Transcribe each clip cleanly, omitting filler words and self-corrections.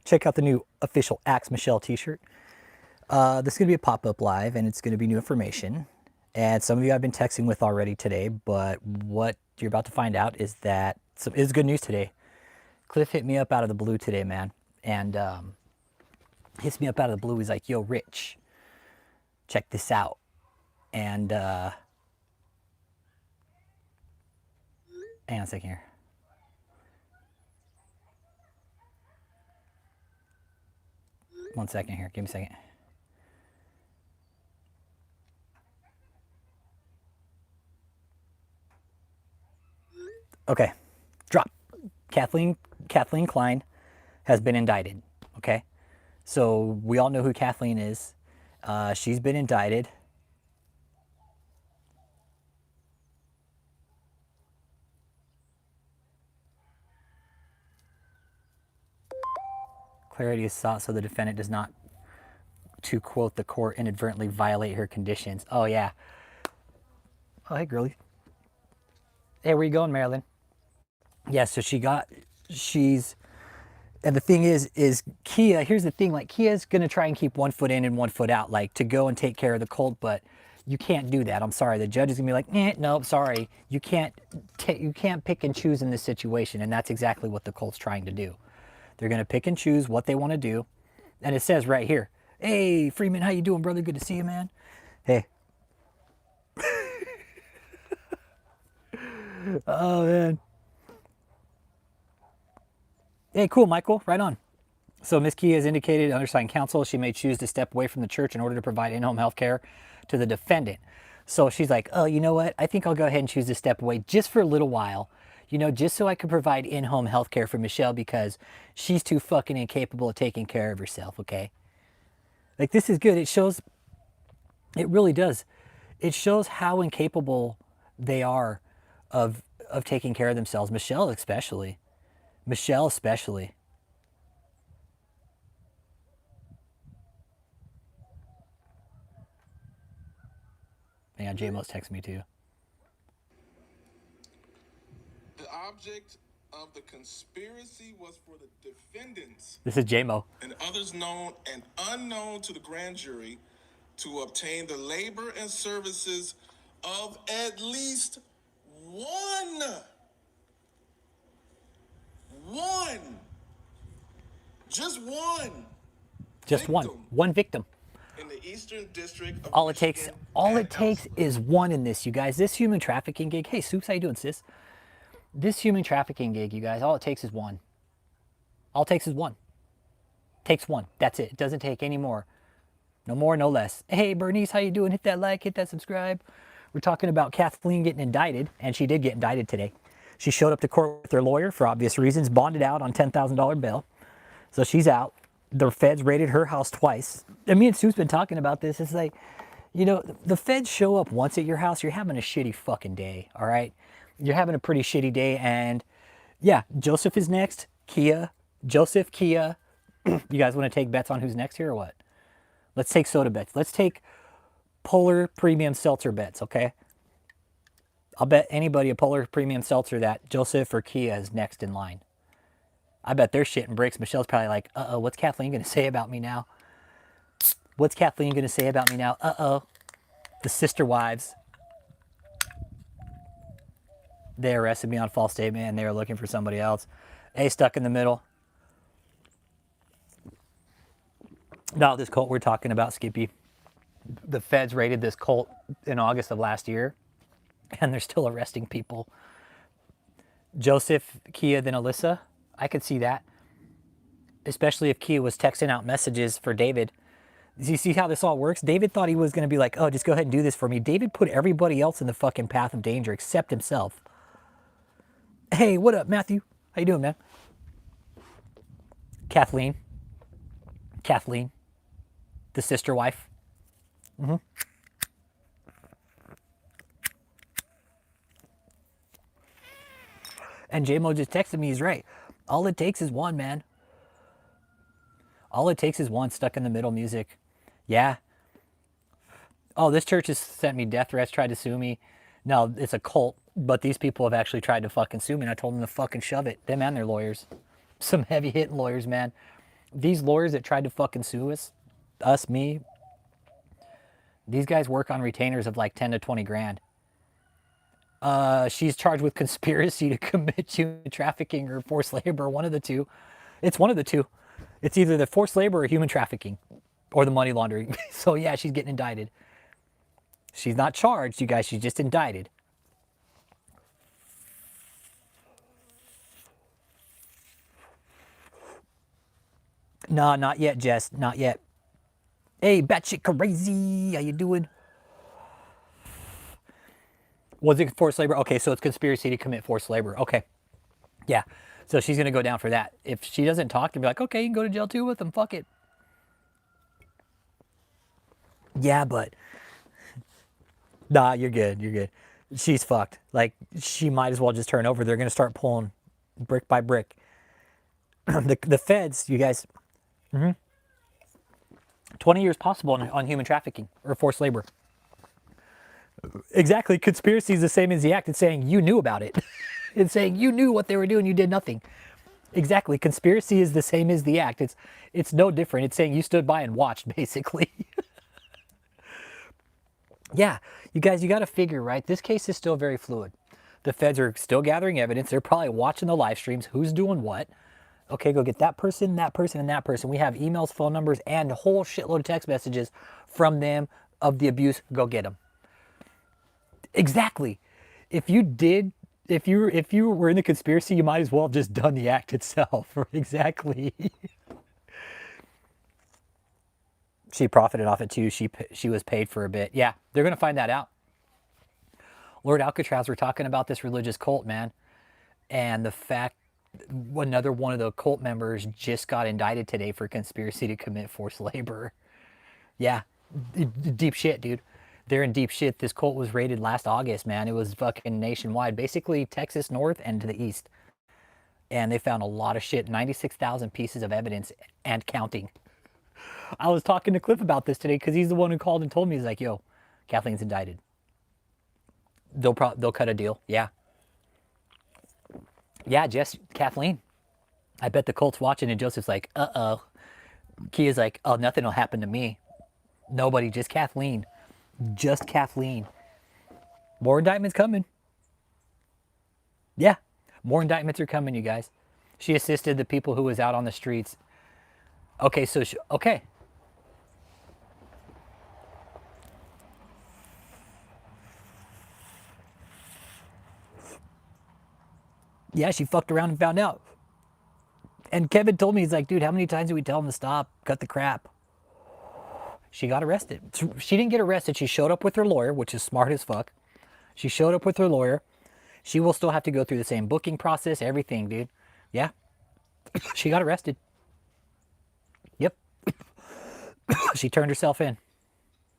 check out the new official Axe Michelle t-shirt. This is going to be a pop-up live, and it's going to be new information. And some of you I've been texting with already today, but what you're about to find out is that it's good news today. Cliff hit me up out of the blue today, man. And hits me up out of the blue. He's like, yo, Rich, check this out. And hang on a second here. One second here. Give me a second. Okay. Drop. Kathleen Klein has been indicted. Okay. So we all know who Kathleen is. She's been indicted. Clarity is sought so the defendant does not, to quote the court, inadvertently violate her conditions. Oh, yeah. Oh, hey, girlie. Hey, where you going, Marilyn? Yeah, so she's, and the thing is Kia, here's the thing, like, Kia's going to try and keep one foot in and one foot out, like, to go and take care of the colt, but you can't do that. I'm sorry. The judge is going to be like, no, sorry. You can't pick and choose in this situation, and that's exactly what the colt's trying to do. They're going to pick and choose what they want to do. And it says right here, hey, Freeman, how you doing, brother? Good to see you, man. Hey. Oh, man. Hey, cool, Michael. Right on. So Ms. Kia has indicated, undersigned counsel, she may choose to step away from the church in order to provide in-home health care to the defendant. So she's like, oh, you know what? I think I'll go ahead and choose to step away just for a little while. You know, just so I could provide in-home health care for Michelle because she's too fucking incapable of taking care of herself, okay? Like, this is good. It shows, it really does. It shows how incapable they are of taking care of themselves. Michelle especially. Michelle especially. Yeah, J-Mo's texting me too. The object of the conspiracy was for the defendants. This is J-Mo. And others known and unknown to the grand jury to obtain the labor and services of at least one. Just one. Just victim one victim. In the Eastern District of All Michigan it takes is one in this, you guys. This human trafficking gig. Hey, Soups, how you doing, sis? This human trafficking gig, you guys, all it takes is one. All it takes is one. Takes one. That's it. It doesn't take any more. No more, no less. Hey, Bernice, how you doing? Hit that like, hit that subscribe. We're talking about Kathleen getting indicted, and she did get indicted today. She showed up to court with her lawyer for obvious reasons, bonded out on $10,000 bail. So she's out. The feds raided her house twice. And me and Sue's been talking about this. It's like, you know, the feds show up once at your house, you're having a shitty fucking day, all right? You're having a pretty shitty day, and yeah, Joseph is next. Kia. Joseph, Kia. You guys want to take bets on who's next here or what? Let's take soda bets. Let's take Polar Premium Seltzer bets, okay? I'll bet anybody a Polar Premium Seltzer that Joseph or Kia is next in line. I bet they're shitting bricks. Michelle's probably like, uh-oh, what's Kathleen going to say about me now? What's Kathleen going to say about me now? Uh-oh. The sister wives. They arrested me on false statement and they were looking for somebody else. A stuck in the middle. No, this cult we're talking about, Skippy. The feds raided this cult in August of last year, and they're still arresting people. Joseph, Kia, then Alyssa. I could see that. Especially if Kia was texting out messages for David. Do you see how this all works? David thought he was going to be like, oh, just go ahead and do this for me. David put everybody else in the fucking path of danger except himself. Hey, what up, Matthew? How you doing, man? Kathleen. Kathleen. The sister wife. Mm-hmm. And J-Mo just texted me, he's right. All it takes is one, man. All it takes is one. Stuck in the middle music. Yeah. Oh, this church has sent me death threats, tried to sue me. No, it's a cult, but these people have actually tried to fucking sue me, and I told them to fucking shove it. Them and their lawyers. Some heavy-hitting lawyers, man. These lawyers that tried to fucking sue me, these guys work on retainers of like 10 to 20 grand. She's charged with conspiracy to commit human trafficking or forced labor, one of the two. It's one of the two. It's either the forced labor or human trafficking or the money laundering. So yeah, she's getting indicted. She's not charged, you guys. She's just indicted. Nah, not yet, Jess. Not yet. Hey, batshit crazy. How you doing? Was it forced labor? Okay, so it's conspiracy to commit forced labor. Okay. Yeah. So she's going to go down for that. If she doesn't talk, they'll be like, okay, you can go to jail too with them. Fuck it. Yeah, but nah, you're good. You're good. She's fucked. Like, she might as well just turn over. They're going to start pulling brick by brick. The feds, you guys, 20 years possible on human trafficking or forced labor. Exactly. Conspiracy is the same as the act. It's saying you knew about it. It's saying you knew what they were doing. You did nothing. Exactly. Conspiracy is the same as the act. It's no different. It's saying you stood by and watched, basically. Yeah, you guys, you got to figure, right? This case is still very fluid. The feds are still gathering evidence. They're probably watching the live streams. Who's doing what? Okay, go get that person, and that person. We have emails, phone numbers, and a whole shitload of text messages from them of the abuse. Go get them. Exactly. If you were in the conspiracy, you might as well have just done the act itself. Exactly. She profited off it too. She was paid for a bit. Yeah, they're gonna find that out. Lord Alcatraz, we're talking about this religious cult, man, and the fact another one of the cult members just got indicted today for conspiracy to commit forced labor. Yeah, deep shit, dude. They're in deep shit. This cult was raided last August, man. It was fucking nationwide, basically Texas north and to the east, and they found a lot of shit. 96,000 pieces of evidence and counting. I was talking to Cliff about this today because he's the one who called and told me. He's like, "Yo, Kathleen's indicted. They'll cut a deal." Yeah, yeah, Jess, Kathleen. I bet the cult's watching, and Joseph's like, "Uh-oh." Kia's like, "Oh, nothing will happen to me. Nobody, just Kathleen, just Kathleen." More indictments coming. Yeah, more indictments are coming, you guys. She assisted the people who was out on the streets. Okay, so okay. Yeah, she fucked around and found out. And Kevin told me, he's like, dude, how many times did we tell him to stop? Cut the crap. She got arrested. She didn't get arrested. She showed up with her lawyer, which is smart as fuck. She showed up with her lawyer. She will still have to go through the same booking process, everything, dude. Yeah. She got arrested. Yep. She turned herself in.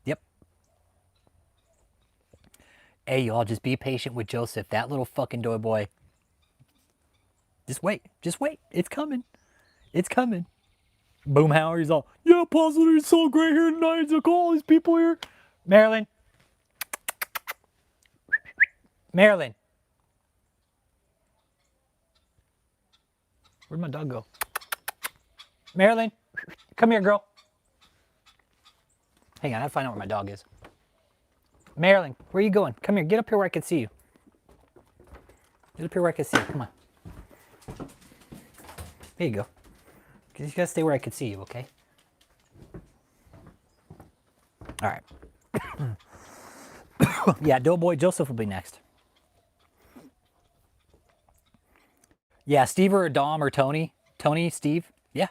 Yep. Hey, y'all, just be patient with Joseph. That little fucking doy boy. Just wait. Just wait. It's coming. It's coming. Boomhauer, he's all, yeah, positive, it's so great here tonight. It's like all these people here. Marilyn. Marilyn. Where'd my dog go? Marilyn, come here, girl. Hang on, I have to find out where my dog is. Marilyn, where are you going? Come here, get up here where I can see you. Get up here where I can see you, come on. There you go. You gotta stay where I can see you, okay? All right. Yeah, Doughboy Joseph will be next. Yeah, Steve or Dom or Tony. Tony, Steve. Yeah.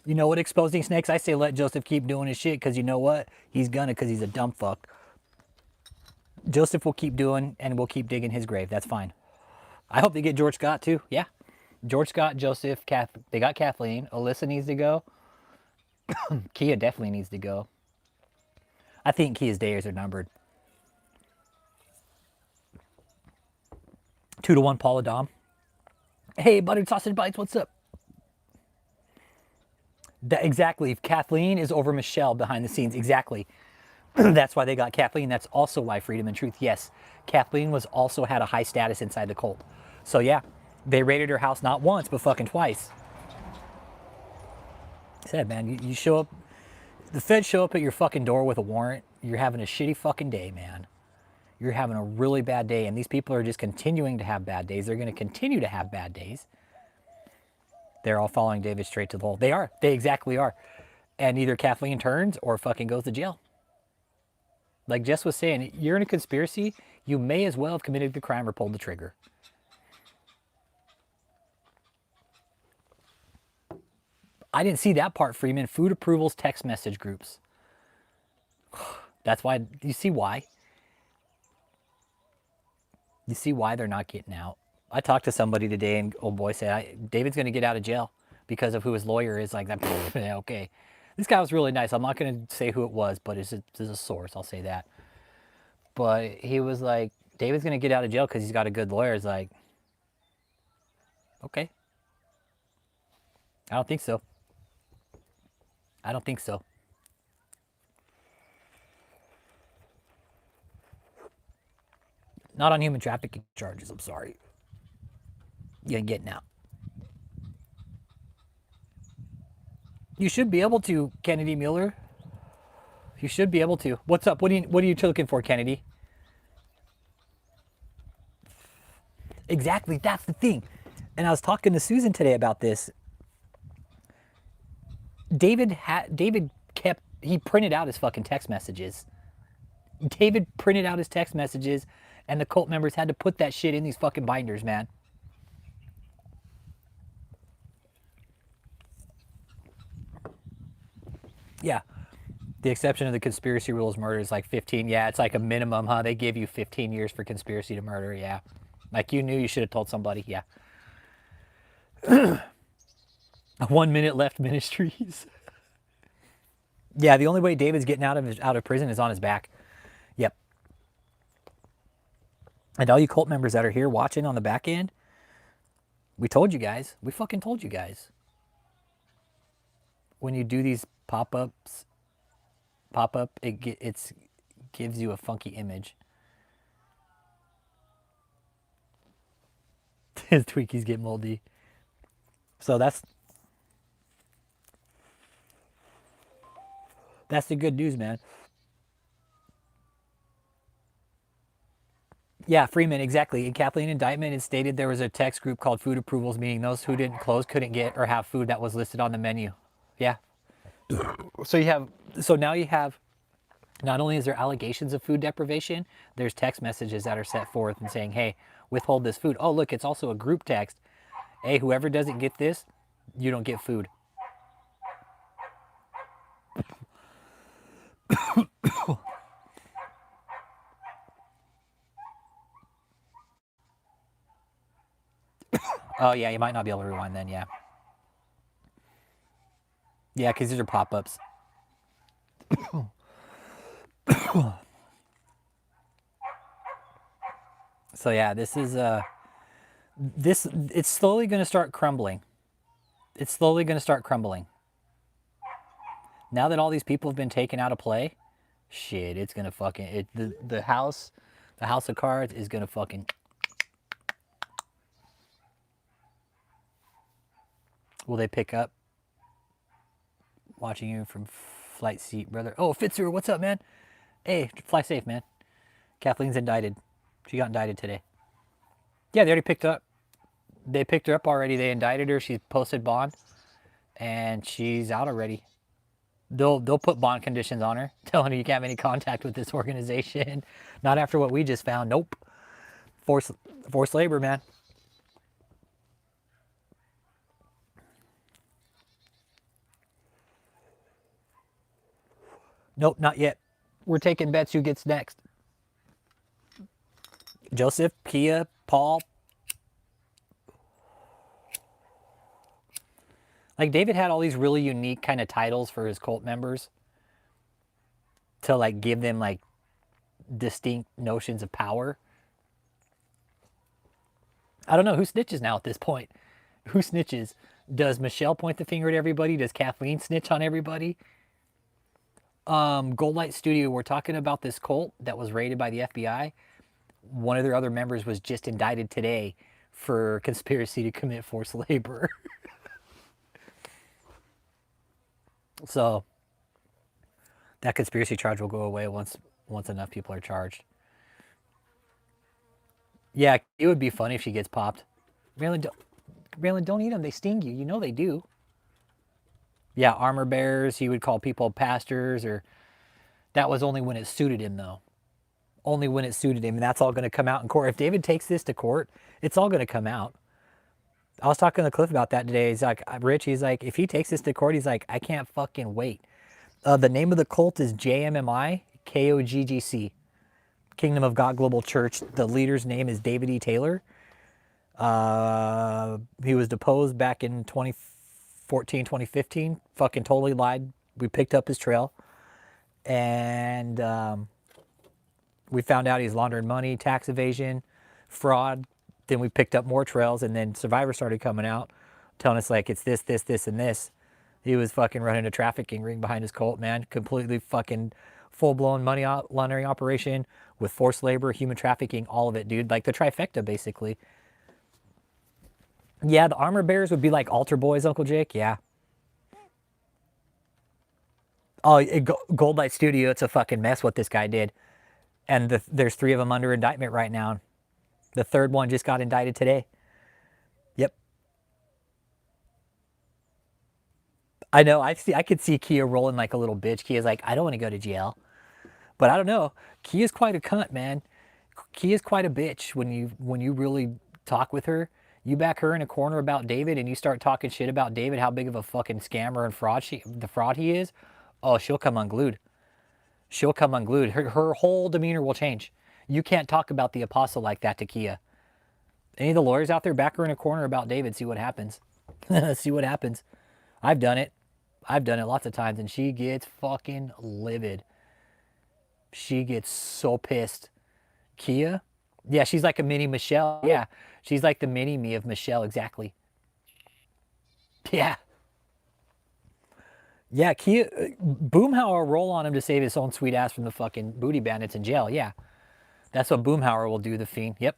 You know what, exposing snakes? I say let Joseph keep doing his shit because you know what? He's gonna because he's a dumb fuck. Joseph will keep doing and we'll keep digging his grave. That's fine. I hope they get George Scott too. Yeah. George Scott, Joseph, they got Kathleen. Alyssa needs to go. Kia definitely needs to go. I think Kia's days are numbered. 2-1 Paula Dom. Hey, Buttered Sausage Bites, what's up? Exactly. Kathleen is over Michelle behind the scenes. Exactly. That's why they got Kathleen. That's also why Freedom and Truth. Yes, Kathleen was also had a high status inside the cult. So yeah, They raided her house not once, but fucking twice. I said, man, you show up, the feds show up at your fucking door with a warrant, you're having a shitty fucking day, man. You're having a really bad day, and these people are just continuing to have bad days. They're going to continue to have bad days. They're all following David straight to the hole. They are. They exactly are. And either Kathleen turns or fucking goes to jail. Like Jess was saying, you're in a conspiracy, you may as well have committed the crime or pulled the trigger. I didn't see that part, Freeman. Food approvals, text message groups. That's why, you see why? You see why they're not getting out. I talked to somebody today and old boy said, David's going to get out of jail because of who his lawyer is. Like that, okay. This guy was really nice. I'm not going to say who it was, but it's a source. I'll say that. But he was like, David's going to get out of jail because he's got a good lawyer. It's like, okay. I don't think so. I don't think so. Not on human trafficking charges, I'm sorry. You ain't getting out. You should be able to, Kennedy Mueller. You should be able to. What's up? What are you looking for, Kennedy? Exactly, that's the thing. And I was talking to Susan today about this. David he printed out his fucking text messages. David printed out his text messages, and the cult members had to put that shit in these fucking binders, man. Yeah. The exception of the conspiracy rules murder is like 15. Yeah, it's like a minimum, huh? They give you 15 years for conspiracy to murder. Yeah. Like you knew you should have told somebody. Yeah. 1 minute left ministries. Yeah, the only way David's getting out of prison is on his back. Yep. And all you cult members that are here watching on the back end, we told you guys. We fucking told you guys. When you do these pop-ups, it gives you a funky image. His Twinkies get moldy. So that's the good news, man. Yeah, Freeman, exactly. In Kathleen indictment, it stated there was a text group called Food Approvals, meaning those who didn't close couldn't get or have food that was listed on the menu. Yeah. So now you have, not only is there allegations of food deprivation, there's text messages that are set forth and saying, hey, withhold this food. Oh, look, it's also a group text. Hey, whoever doesn't get this, you don't get food. Oh, yeah, you might not be able to rewind then, yeah. Yeah, because these are pop-ups. So, yeah, this is, it's slowly going to start crumbling. It's slowly going to start crumbling. Now that all these people have been taken out of play, shit, it's going to fucking, the house of cards is going to fucking, will they pick up? Watching you from flight seat, brother. Oh, Fitzer, what's up, man? Hey, fly safe, man. Kathleen's indicted. She got indicted today. Yeah, they already picked her up. They picked her up already. They indicted her. She's posted bond, and she's out already. They'll put bond conditions on her, telling her you can't have any contact with this organization. Not after what we just found. Nope. Forced labor, man. Nope, not yet. We're taking bets who gets next. Joseph, Kia, Paul. Like David had all these really unique kind of titles for his cult members to like give them like distinct notions of power. I don't know who snitches now at this point. Who snitches? Does Michelle point the finger at everybody? Does Kathleen snitch on everybody? Gold Light Studio, we're talking about this cult that was raided by the FBI. One of their other members was just indicted today for conspiracy to commit forced labor. So that conspiracy charge will go away once enough people are charged. Yeah, it would be funny if she gets popped. Raylan, don't eat them. They sting you. You know they do. Yeah, armor bearers. He would call people pastors, or that was only when it suited him, though. Only when it suited him, and that's all going to come out in court. If David takes this to court, it's all going to come out. I was talking to Cliff about that today. He's like, Rich, he's like, if he takes this to court, he's like, I can't fucking wait. The name of the cult is JMMI KOGGC, Kingdom of God Global Church. The leader's name is David E. Taylor. He was deposed back in 2014, 2015. Fucking totally lied. We picked up his trail. And we found out he's laundering money, tax evasion, fraud. Then we picked up more trails, and then Survivor started coming out, telling us like it's this, this, this, and this. He was fucking running a trafficking ring behind his cult, man. Completely fucking full-blown money laundering operation with forced labor, human trafficking, all of it, dude. Like the trifecta, basically. Yeah, the armor bearers would be like altar boys, Uncle Jake. Yeah. Oh, Gold Light Studio, it's a fucking mess what this guy did. And there's 3 of them under indictment right now. The 3rd one just got indicted today. Yep. I know. I could see Kia rolling like a little bitch. Kia's like, I don't want to go to jail. But I don't know. Kia's quite a cunt, man. Kia's quite a bitch when you really talk with her. You back her in a corner about David and you start talking shit about David, how big of a fucking scammer and fraud he is. Oh, she'll come unglued. She'll come unglued. Her whole demeanor will change. You can't talk about the apostle like that to Kia. Any of the lawyers out there, back her in a corner about David, see what happens. See what happens. I've done it. I've done it lots of times, and she gets fucking livid. She gets so pissed. Kia? Yeah, she's like a mini Michelle. Yeah, she's like the mini me of Michelle, exactly. Yeah. Yeah, Kia, Boomhauer roll on him to save his own sweet ass from the fucking booty bandits in jail. Yeah, that's what Boomhauer will do, the fiend. Yep.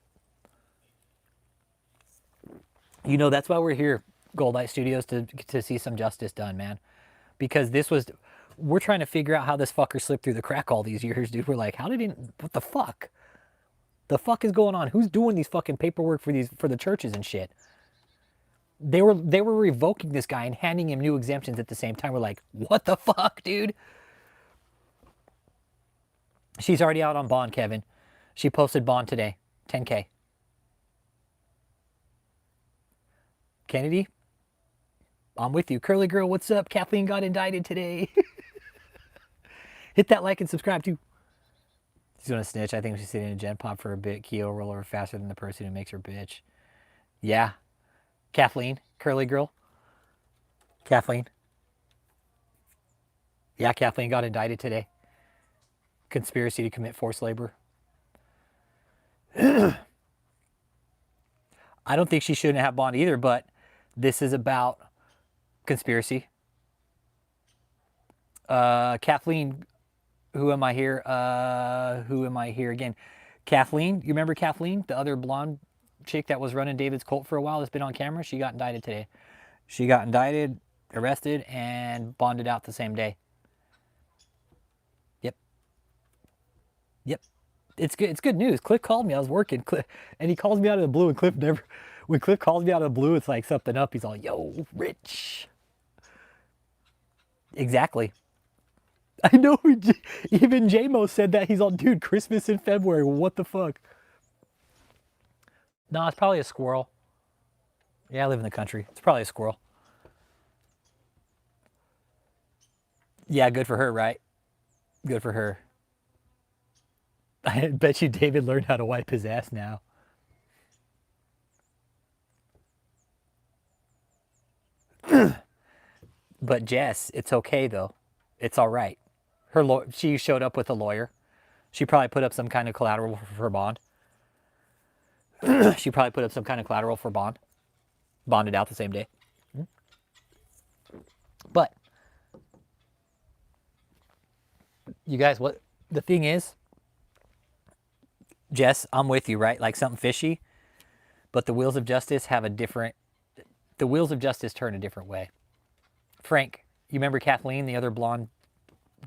You know, that's why we're here, Gold Light Studios, to see some justice done, man. Because we're trying to figure out how this fucker slipped through the crack all these years, dude. We're like, what the fuck? The fuck is going on? Who's doing these fucking paperwork for the churches and shit? They were revoking this guy and handing him new exemptions at the same time. We're like, what the fuck, dude? She's already out on bond, Kevin. She posted bond today, 10K. Kennedy, I'm with you. Curly Girl, what's up? Kathleen got indicted today. Hit that like and subscribe too. She's gonna snitch. I think she's sitting in a gen pop for a bit. Keo roll over faster than the person who makes her bitch. Yeah. Kathleen, Curly Girl. Kathleen. Yeah, Kathleen got indicted today. Conspiracy to commit forced labor. I don't think she shouldn't have bond either, but this is about conspiracy. Kathleen, who am I here? Who am I here again? Kathleen, you remember Kathleen, the other blonde chick that was running David's cult for a while that's been on camera? She got indicted today. She got indicted, arrested, and bonded out the same day. Yep. Yep. It's good. It's good news. Cliff called me. I was working, and he calls me out of the blue. And Cliff never. When Cliff calls me out of the blue, it's like something up. He's all, "Yo, Rich." Exactly. I know. Even JMO said that. He's all, "Dude, Christmas in February. What the fuck?" No, it's probably a squirrel. Yeah, I live in the country. It's probably a squirrel. Yeah, good for her, right? Good for her. I bet you David learned how to wipe his ass now. But Jess, it's okay though. It's all right. She showed up with a lawyer. She probably put up some kind of collateral for bond. She probably put up some kind of collateral for bond. Bonded out the same day. But you guys, what the thing is, Jess, I'm with you, right? Like something fishy. But the wheels of justice have a different, the wheels of justice turn a different way. Frank, you remember Kathleen, the other blonde,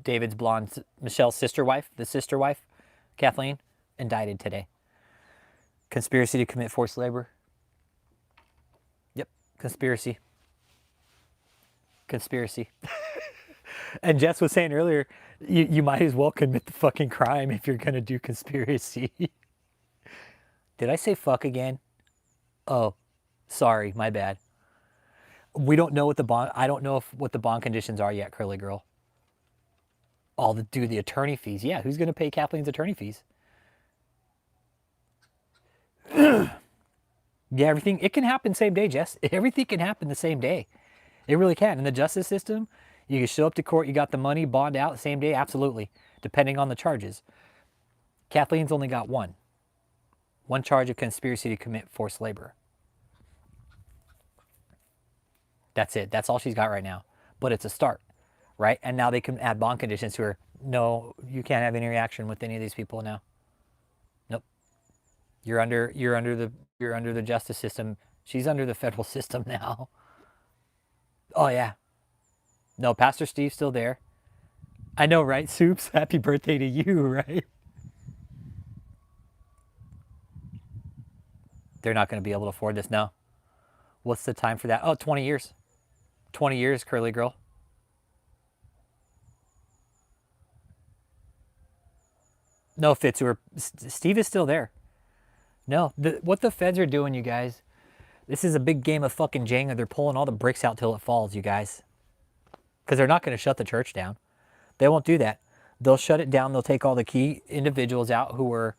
David's blonde, Michelle's sister wife, the sister wife, Kathleen, indicted today. Conspiracy to commit forced labor. Yep, conspiracy. Conspiracy. And Jess was saying earlier, you might as well commit the fucking crime if you're gonna do conspiracy. Did I say fuck again? Oh, sorry, my bad. We don't know what the bond. I don't know what the bond conditions are yet, Curly Girl. All the attorney fees. Yeah, who's gonna pay Kathleen's attorney fees? Yeah, everything. It can happen same day, Jess. Everything can happen the same day. It really can. In the justice system, you can show up to court, you got the money, bond out same day, absolutely, depending on the charges. Kathleen's only got one charge of conspiracy to commit forced labor. That's it. That's all she's got right now. But it's a start, right? And now they can add bond conditions to her. No, you can't have any reaction with any of these people now. Nope. You're under the justice system. She's under the federal system now. Oh yeah. No, Pastor Steve's still there. I know, right? Soups, happy birthday to you, right? They're not going to be able to afford this now. What's the time for that? Oh, 20 years. 20 years, Curly Girl. No, Fitzur. Steve is still there. No, what the feds are doing, you guys, this is a big game of fucking Jenga. They're pulling all the bricks out till it falls, you guys. Because they're not going to shut the church down. They won't do that. They'll shut it down. They'll take all the key individuals out who were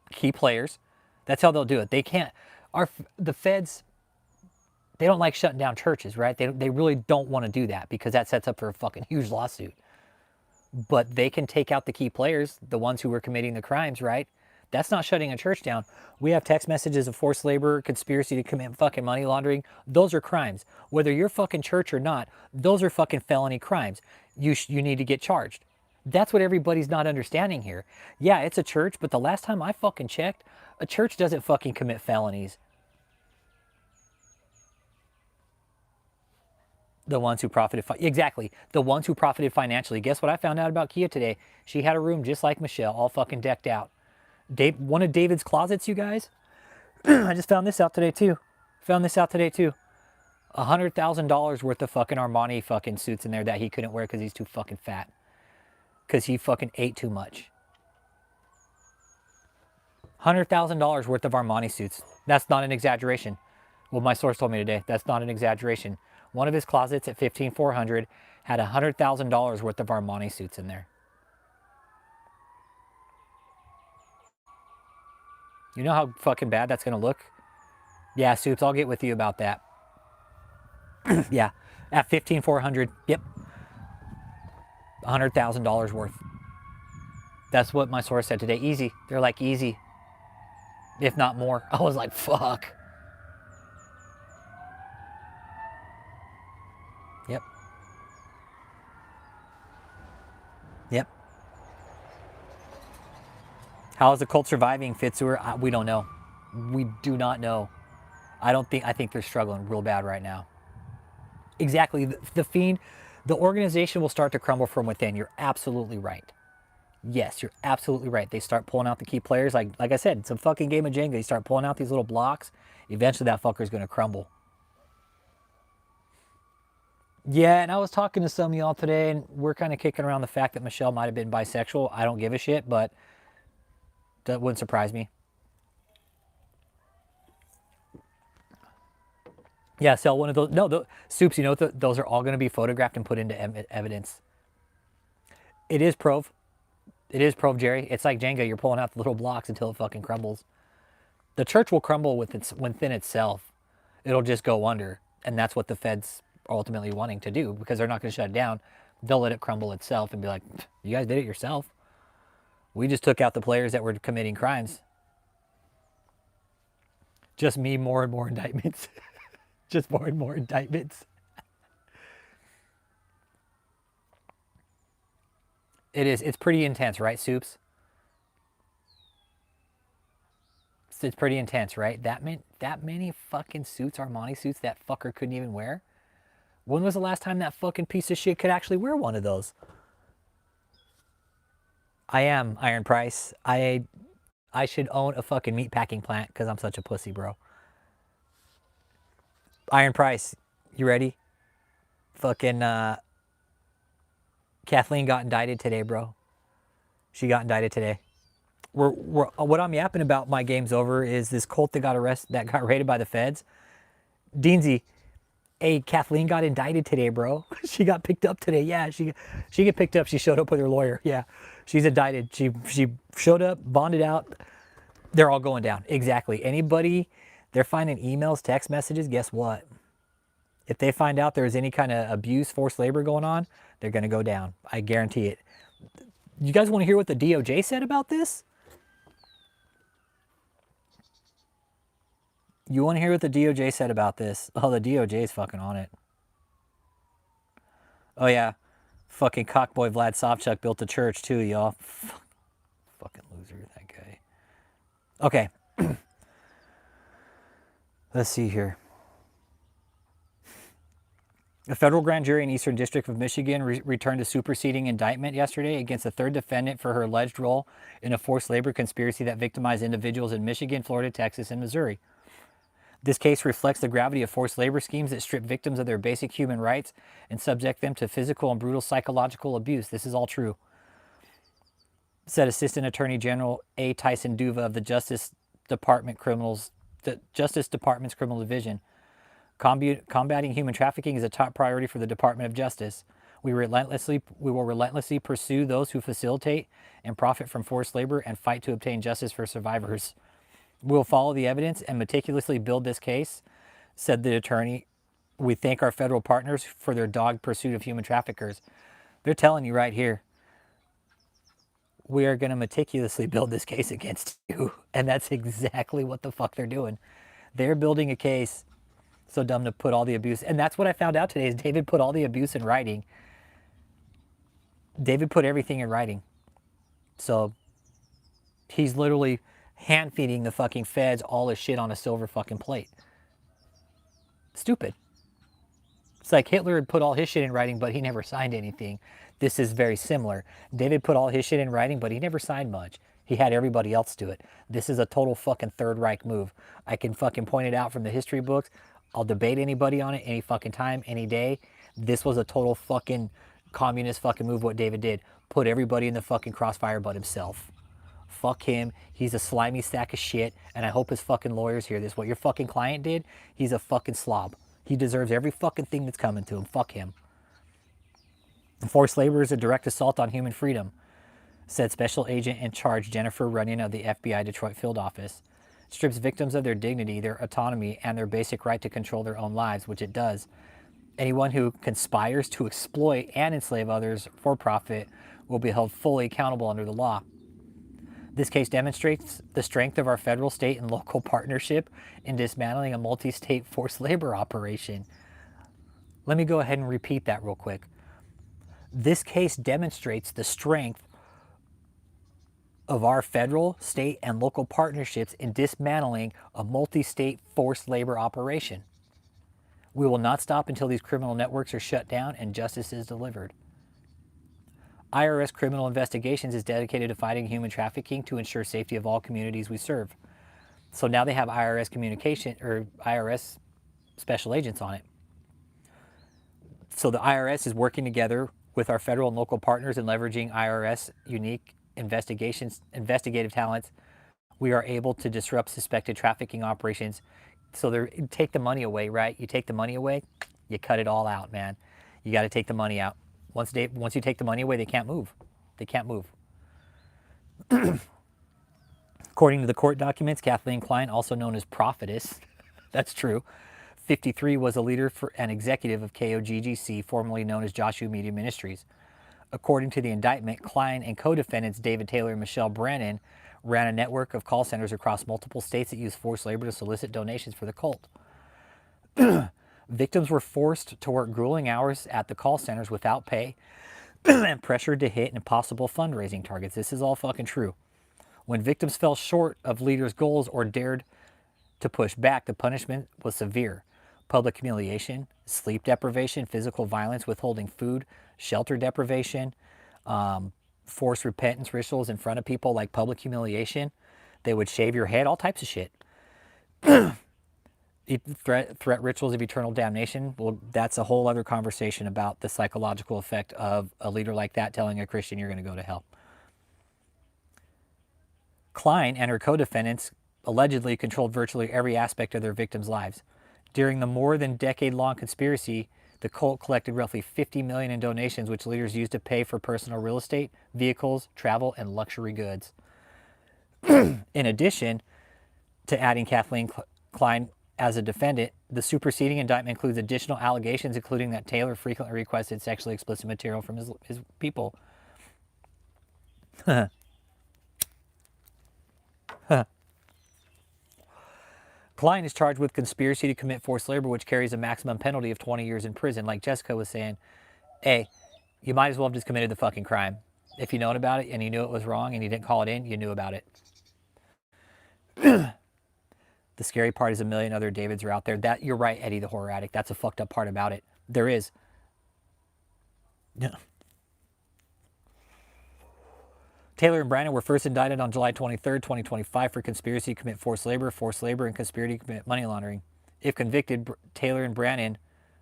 key players. That's how they'll do it. They can't. The feds, they don't like shutting down churches, right? They really don't want to do that because that sets up for a fucking huge lawsuit. But they can take out the key players, the ones who were committing the crimes, right? That's not shutting a church down. We have text messages of forced labor, conspiracy to commit fucking money laundering. Those are crimes. Whether you're fucking church or not, those are fucking felony crimes. You need to get charged. That's what everybody's not understanding here. Yeah, it's a church, but the last time I fucking checked, a church doesn't fucking commit felonies. The ones who profited, exactly. The ones who profited financially. Guess what I found out about Kia today? She had a room just like Michelle, all fucking decked out. One of David's closets, you guys. I just found this out today too. $100,000 worth of fucking Armani fucking suits in there that he couldn't wear because he's too fucking fat. Because he fucking ate too much. $100,000 worth of Armani suits. That's not an exaggeration. Well, my source told me today, that's not an exaggeration. One of his closets at $15,400 had $100,000 worth of Armani suits in there. You know how fucking bad that's gonna look? Yeah, Soups, I'll get with you about that. Yeah, at $15,400, yep. $100,000 worth. That's what my source said today. Easy. They're like, easy. If not more. I was like, fuck. Yep. Yep. How is the cult surviving, Fitzur? We don't know. We do not know. I think they're struggling real bad right now. Exactly. The fiend, the organization will start to crumble from within. You're absolutely right. Yes, you're absolutely right. They start pulling out the key players. Like I said, it's a fucking game of Jenga. You start pulling out these little blocks. Eventually that fucker's going to crumble. Yeah, and I was talking to some of y'all today, and we're kind of kicking around the fact that Michelle might have been bisexual. I don't give a shit, but that wouldn't surprise me. Yeah, sell one of those. No, Soups, you know what? Those are all going to be photographed and put into evidence. It is Prove. It is Prove, Jerry. It's like Jenga. You're pulling out the little blocks until it fucking crumbles. The church will crumble within itself. It'll just go under. And that's what the feds are ultimately wanting to do because they're not going to shut it down. They'll let it crumble itself and be like, you guys did it yourself. We just took out the players that were committing crimes. Just me, more and more indictments. Just more and more indictments. It is. It's pretty intense, right, Soups? it's pretty intense, right? That many fucking suits, Armani suits, that fucker couldn't even wear. When was the last time that fucking piece of shit could actually wear one of those? I am Iron Price. I should own a fucking meat packing plant because I'm such a pussy, bro. Iron Price, you ready? Fucking Kathleen got indicted today, bro. She got indicted today. What I'm yapping about, my game's over, is this cult that got raided by the feds. Deansy, hey, Kathleen got indicted today, bro. She got picked up today. Yeah, she get picked up. She showed up with her lawyer. Yeah, she's indicted. She showed up, bonded out. They're all going down. Exactly. Anybody, they're finding emails, text messages. Guess what? If they find out there's any kind of abuse, forced labor going on, they're going to go down. I guarantee it. You guys want to hear what the DOJ said about this? You want to hear what the DOJ said about this? Oh, the DOJ is fucking on it. Oh, yeah. Fucking cockboy Vlad Savchuk built a church, too, y'all. Fucking loser, that guy. Okay. Let's see here. A federal grand jury in Eastern District of Michigan returned a superseding indictment yesterday against a third defendant for her alleged role in a forced labor conspiracy that victimized individuals in Michigan, Florida, Texas, and Missouri. This case reflects the gravity of forced labor schemes that strip victims of their basic human rights and subject them to physical and brutal psychological abuse. This is all true, said Assistant Attorney General A. Tyson Duva of the Justice Department's Criminal Division. Combating human trafficking is a top priority for the Department of Justice. We will relentlessly pursue those who facilitate and profit from forced labor and fight to obtain justice for survivors. We will follow the evidence and meticulously build this case, said the attorney. We thank our federal partners for their dogged pursuit of human traffickers. They're telling you right here, we are going to meticulously build this case against you. And that's exactly what the fuck they're doing. They're building a case. So dumb to put all the abuse. And that's what I found out today is David put all the abuse in writing. David put everything in writing. So he's literally hand feeding the fucking feds all his shit on a silver fucking plate. Stupid. It's like Hitler had put all his shit in writing, but he never signed anything. This is very similar. David put all his shit in writing, but he never signed much. He had everybody else do it. This is a total fucking Third Reich move. I can fucking point it out from the history books. I'll debate anybody on it any fucking time, any day. This was a total fucking communist fucking move what David did. Put everybody in the fucking crossfire but himself. Fuck him. He's a slimy sack of shit, and I hope his fucking lawyers hear this. What your fucking client did, he's a fucking slob. He deserves every fucking thing that's coming to him. Fuck him. Forced labor is a direct assault on human freedom, said Special Agent in Charge Jennifer Runyon of the FBI Detroit Field Office. It strips victims of their dignity, their autonomy, and their basic right to control their own lives, which it does. Anyone who conspires to exploit and enslave others for profit will be held fully accountable under the law. This case demonstrates the strength of our federal, state, and local partnership in dismantling a multi-state forced labor operation. Let me go ahead and repeat that real quick. This case demonstrates the strength of our federal, state, and local partnerships in dismantling a multi-state forced labor operation. We will not stop until these criminal networks are shut down and justice is delivered. IRS Criminal Investigations is dedicated to fighting human trafficking to ensure safety of all communities we serve. So now they have IRS special agents on it. So the IRS is working together with our federal and local partners and leveraging IRS unique investigative talents. We are able to disrupt suspected trafficking operations. So they take the money away, right? You take the money away, you cut it all out, man. You got to take the money out. Once you take the money away, they can't move. They can't move. According to the court documents, Kathleen Klein, also known as Prophetess, that's true, 53, was a leader and executive of KOGGC, formerly known as Joshua Media Ministries. According to the indictment, Klein and co-defendants David Taylor and Michelle Brannon ran a network of call centers across multiple states that used forced labor to solicit donations for the cult. Victims were forced to work grueling hours at the call centers without pay and pressured to hit impossible fundraising targets. This is all fucking true. When victims fell short of leaders' goals or dared to push back, the punishment was severe. Public humiliation, sleep deprivation, physical violence, withholding food, shelter deprivation, forced repentance rituals in front of people like public humiliation. They would shave your head, all types of shit. Threat rituals of eternal damnation. Well, that's a whole other conversation about the psychological effect of a leader like that telling a Christian you're going to go to hell. Klein and her co-defendants allegedly controlled virtually every aspect of their victims' lives. During the more than decade-long conspiracy, the cult collected roughly $50 million in donations, which leaders used to pay for personal real estate, vehicles, travel, and luxury goods. In addition to adding Kathleen Klein as a defendant, the superseding indictment includes additional allegations, including that Taylor frequently requested sexually explicit material from his people. Klein is charged with conspiracy to commit forced labor, which carries a maximum penalty of 20 years in prison. Like Jessica was saying, hey, you might as well have just committed the fucking crime. If you known about it and you knew it was wrong and you didn't call it in, you knew about it. The scary part is a million other Davids are out there. That, you're right, Eddie the horror addict. That's a fucked up part about it. There is. Yeah. Taylor and Brannon were first indicted on July 23rd, 2025 for conspiracy to commit forced labor, and conspiracy to commit money laundering. If convicted, Taylor and Brannon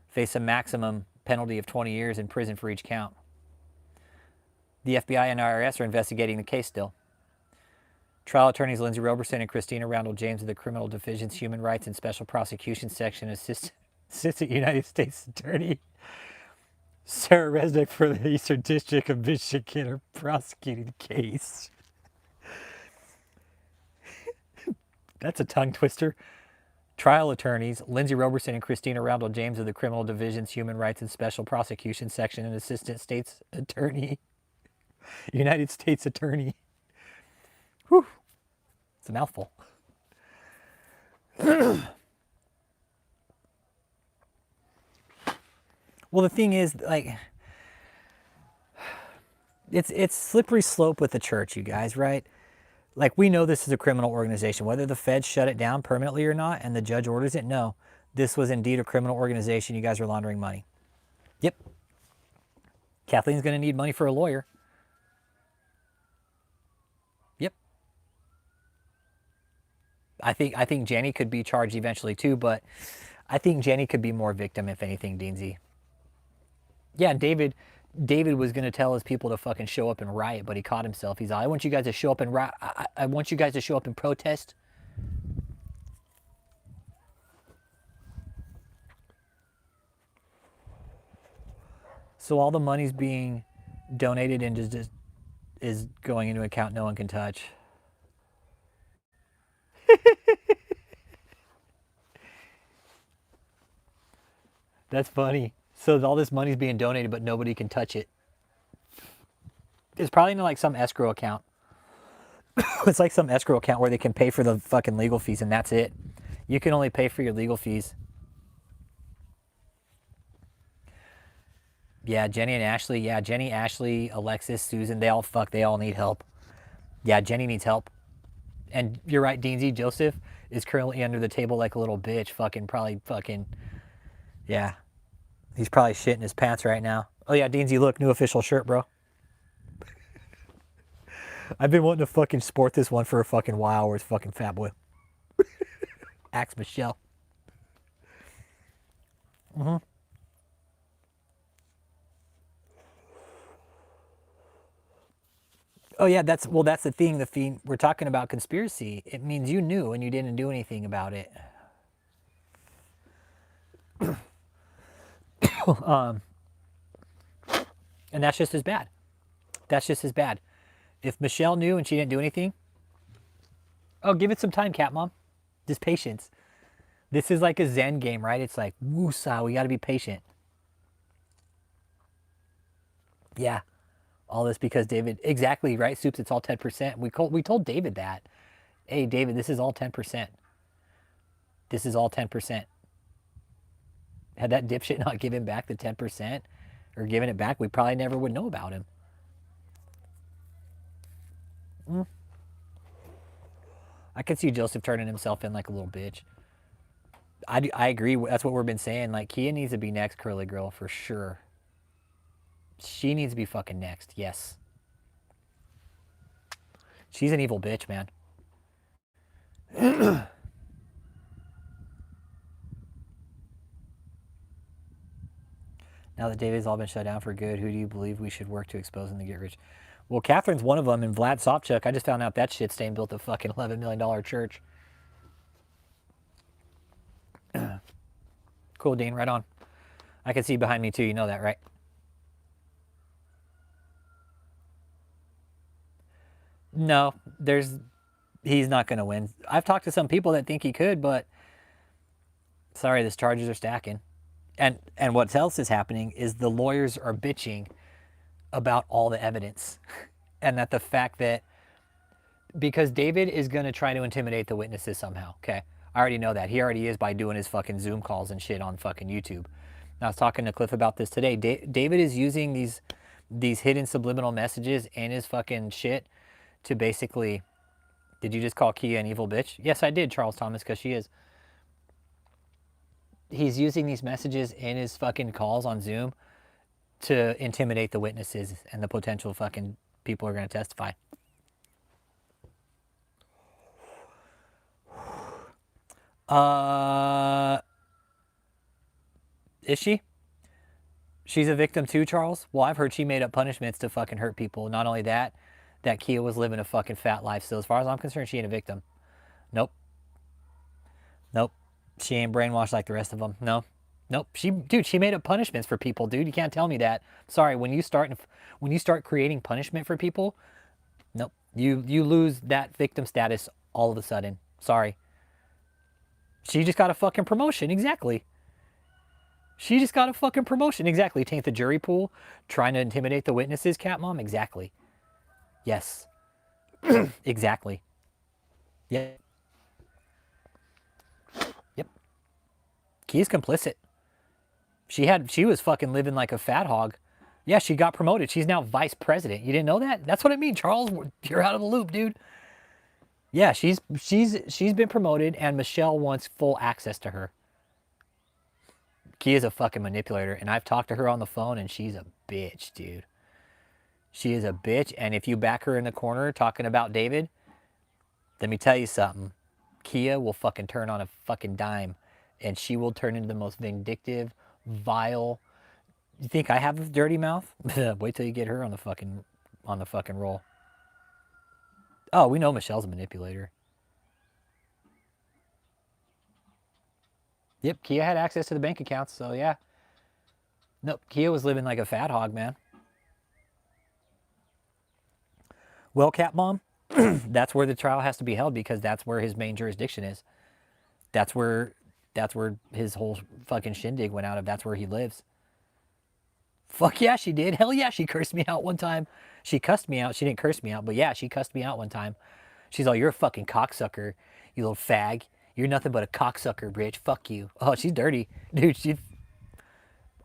face a maximum penalty of 20 years in prison for each count. The FBI and IRS are investigating the case still. Trial attorneys Lindsay Roberson and Christina Roundel James of the Criminal Division's Human Rights and Special Prosecution Section, Assistant United States Attorney Sarah Resnick for the Eastern District of Michigan are prosecuting the case. That's a tongue twister. Trial attorneys Lindsay Roberson and Christina Roundel James of the Criminal Division's Human Rights and Special Prosecution Section and Assistant States Attorney, United States Attorney. Whew. It's a mouthful. Well, the thing is, like, it's slippery slope with the church, you guys, right? Like, we know this is a criminal organization. Whether the feds shut it down permanently or not and the judge orders it, no. This was indeed a criminal organization. You guys are laundering money. Yep. Kathleen's going to need money for a lawyer. Yep. I think Jenny could be charged eventually too, but I think Jenny could be more victim, if anything, Deansy. Yeah, David was going to tell his people to fucking show up and riot, but he caught himself. He's like, I want you guys to show up and riot. I want you guys to show up and protest. So all the money's being donated and just is going into an account no one can touch. That's funny. So all this money's being donated, but nobody can touch it. It's probably in like some escrow account. It's like some escrow account where they can pay for the fucking legal fees and that's it. You can only pay for your legal fees. Yeah, Jenny and Ashley. Yeah, Jenny, Ashley, Alexis, Susan, they all need help. Yeah, Jenny needs help. And you're right, Deansy, Joseph is currently under the table like a little bitch. Yeah. He's probably shitting his pants right now. Oh yeah, Deansy, look, new official shirt, bro. I've been wanting to fucking sport this one for a fucking while where it's fucking Fat Boy. Axe Michelle. Mm-hmm. Oh yeah, that's the thing. The thing we're talking about conspiracy. It means you knew and you didn't do anything about it. And that's just as bad. That's just as bad. If Michelle knew and she didn't do anything, oh, give it some time, Cat Mom. Just patience. This is like a Zen game, right? It's like, woosah, we got to be patient. Yeah. All this because David, exactly, right, Soups, it's all 10%. We told David that. Hey, David, this is all 10%. This is all 10%. Had that dipshit not given back the 10% or given it back, we probably never would know about him. I could see Joseph turning himself in like a little bitch. I agree. That's what we've been saying. Like, Kia needs to be next, curly girl, for sure. She needs to be fucking next. Yes. She's an evil bitch, man. Now that David's all been shut down for good, who do you believe we should work to expose and to get rich? Well, Catherine's one of them, and Vlad Sopchuk. I just found out that shit stain built a fucking $11 million church. Cool, Dean. Right on. I can see behind me too. You know that, right? No, he's not going to win. I've talked to some people that think he could, but sorry, these charges are stacking. And what else is happening is the lawyers are bitching about all the evidence. And that the fact that, because David is going to try to intimidate the witnesses somehow, okay? I already know that. He already is by doing his fucking Zoom calls and shit on fucking YouTube. I was talking to Cliff about this today. David is using these hidden subliminal messages in his fucking shit to basically... Did you just call Kia an evil bitch? Yes, I did, Charles Thomas, because she is. He's using these messages in his fucking calls on Zoom to intimidate the witnesses and the potential fucking people who are going to testify. Is she? She's a victim too, Charles? Well, I've heard she made up punishments to fucking hurt people. Not only that Kia was living a fucking fat life. So as far as I'm concerned, she ain't a victim. Nope. Nope. She ain't brainwashed like the rest of them. No. Nope. She made up punishments for people, dude. You can't tell me that. Sorry, when you start creating punishment for people, nope. You lose that victim status all of a sudden. Sorry. She just got a fucking promotion. Exactly. She just got a fucking promotion. Exactly. Taint the jury pool, trying to intimidate the witnesses, Cat Mom. Exactly. Yes. Exactly. Yep. Yep. Kia's complicit. She was fucking living like a fat hog. Yeah, she got promoted. She's now vice president. You didn't know that? That's what I mean, Charles. You're out of the loop, dude. Yeah, she's been promoted, and Michelle wants full access to her. Kia's a fucking manipulator, and I've talked to her on the phone, and she's a bitch, dude. She is a bitch, and if you back her in the corner talking about David, let me tell you something. Kia will fucking turn on a fucking dime, and she will turn into the most vindictive, vile... You think I have a dirty mouth? Wait till you get her on the fucking roll. Oh, we know Michelle's a manipulator. Yep, Kia had access to the bank accounts, so yeah. Nope, Kia was living like a fat hog, man. Well, Cat Mom, that's where the trial has to be held, because that's where his main jurisdiction is. That's where his whole fucking shindig went out of. That's where he lives. Fuck yeah, she did. Hell yeah, she cursed me out one time. She cussed me out. She didn't curse me out, but yeah, she cussed me out one time. She's all, you're a fucking cocksucker, you little fag. You're nothing but a cocksucker, bitch. Fuck you. Oh, she's dirty. Dude,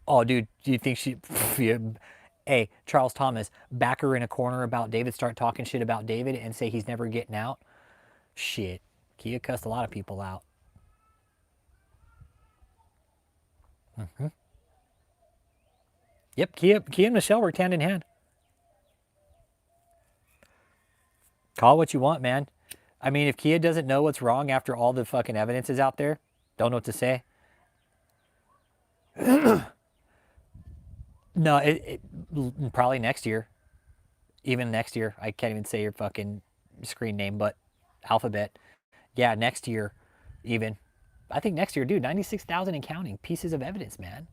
oh, dude, do you think she... Hey, Charles Thomas, back her in a corner about David, start talking shit about David and say he's never getting out? Shit. Kia cussed a lot of people out. Mm-hmm. Yep, Kia and Michelle worked hand in hand. Call what you want, man. I mean, if Kia doesn't know what's wrong after all the fucking evidence is out there, don't know what to say. No, probably next year. Even next year. I can't even say your fucking screen name, but Alphabet. Yeah, next year even. I think next year, dude, 96,000 and counting pieces of evidence, man.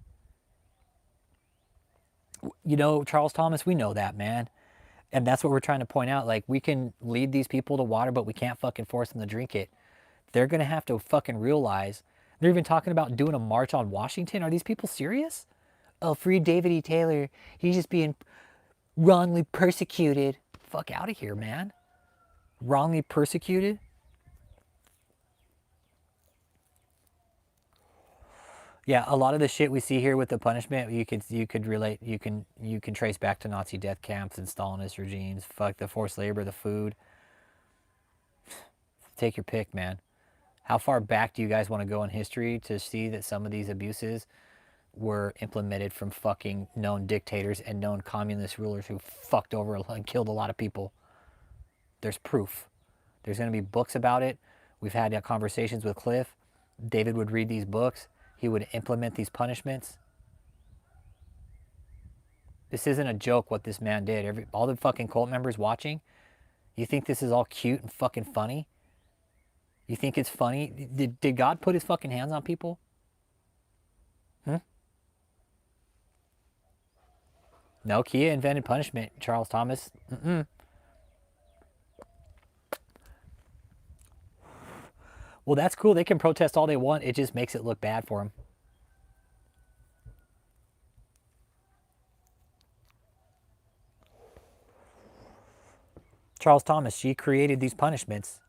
You know, Charles Thomas, we know that, man. And that's what we're trying to point out. Like, we can lead these people to water, but we can't fucking force them to drink it. They're going to have to fucking realize. They're even talking about doing a march on Washington. Are these people serious? Oh, free David E. Taylor. He's just being wrongly persecuted. Fuck out of here, man. Wrongly persecuted? Yeah, a lot of the shit we see here with the punishment, you could relate, you can trace back to Nazi death camps and Stalinist regimes. Fuck the forced labor, the food. Take your pick, man. How far back do you guys want to go in history to see that some of these abuses were implemented from fucking known dictators and known communist rulers who fucked over and killed a lot of people? There's proof. There's going to be books about it. We've had conversations with Cliff. David would read these books. He would implement these punishments. This isn't a joke what this man did. All the fucking cult members watching, you think this is all cute and fucking funny? You think it's funny? Did God put his fucking hands on people? No, Kia invented punishment, Charles Thomas. Well, that's cool. They can protest all they want. It just makes it look bad for them. Charles Thomas, she created these punishments.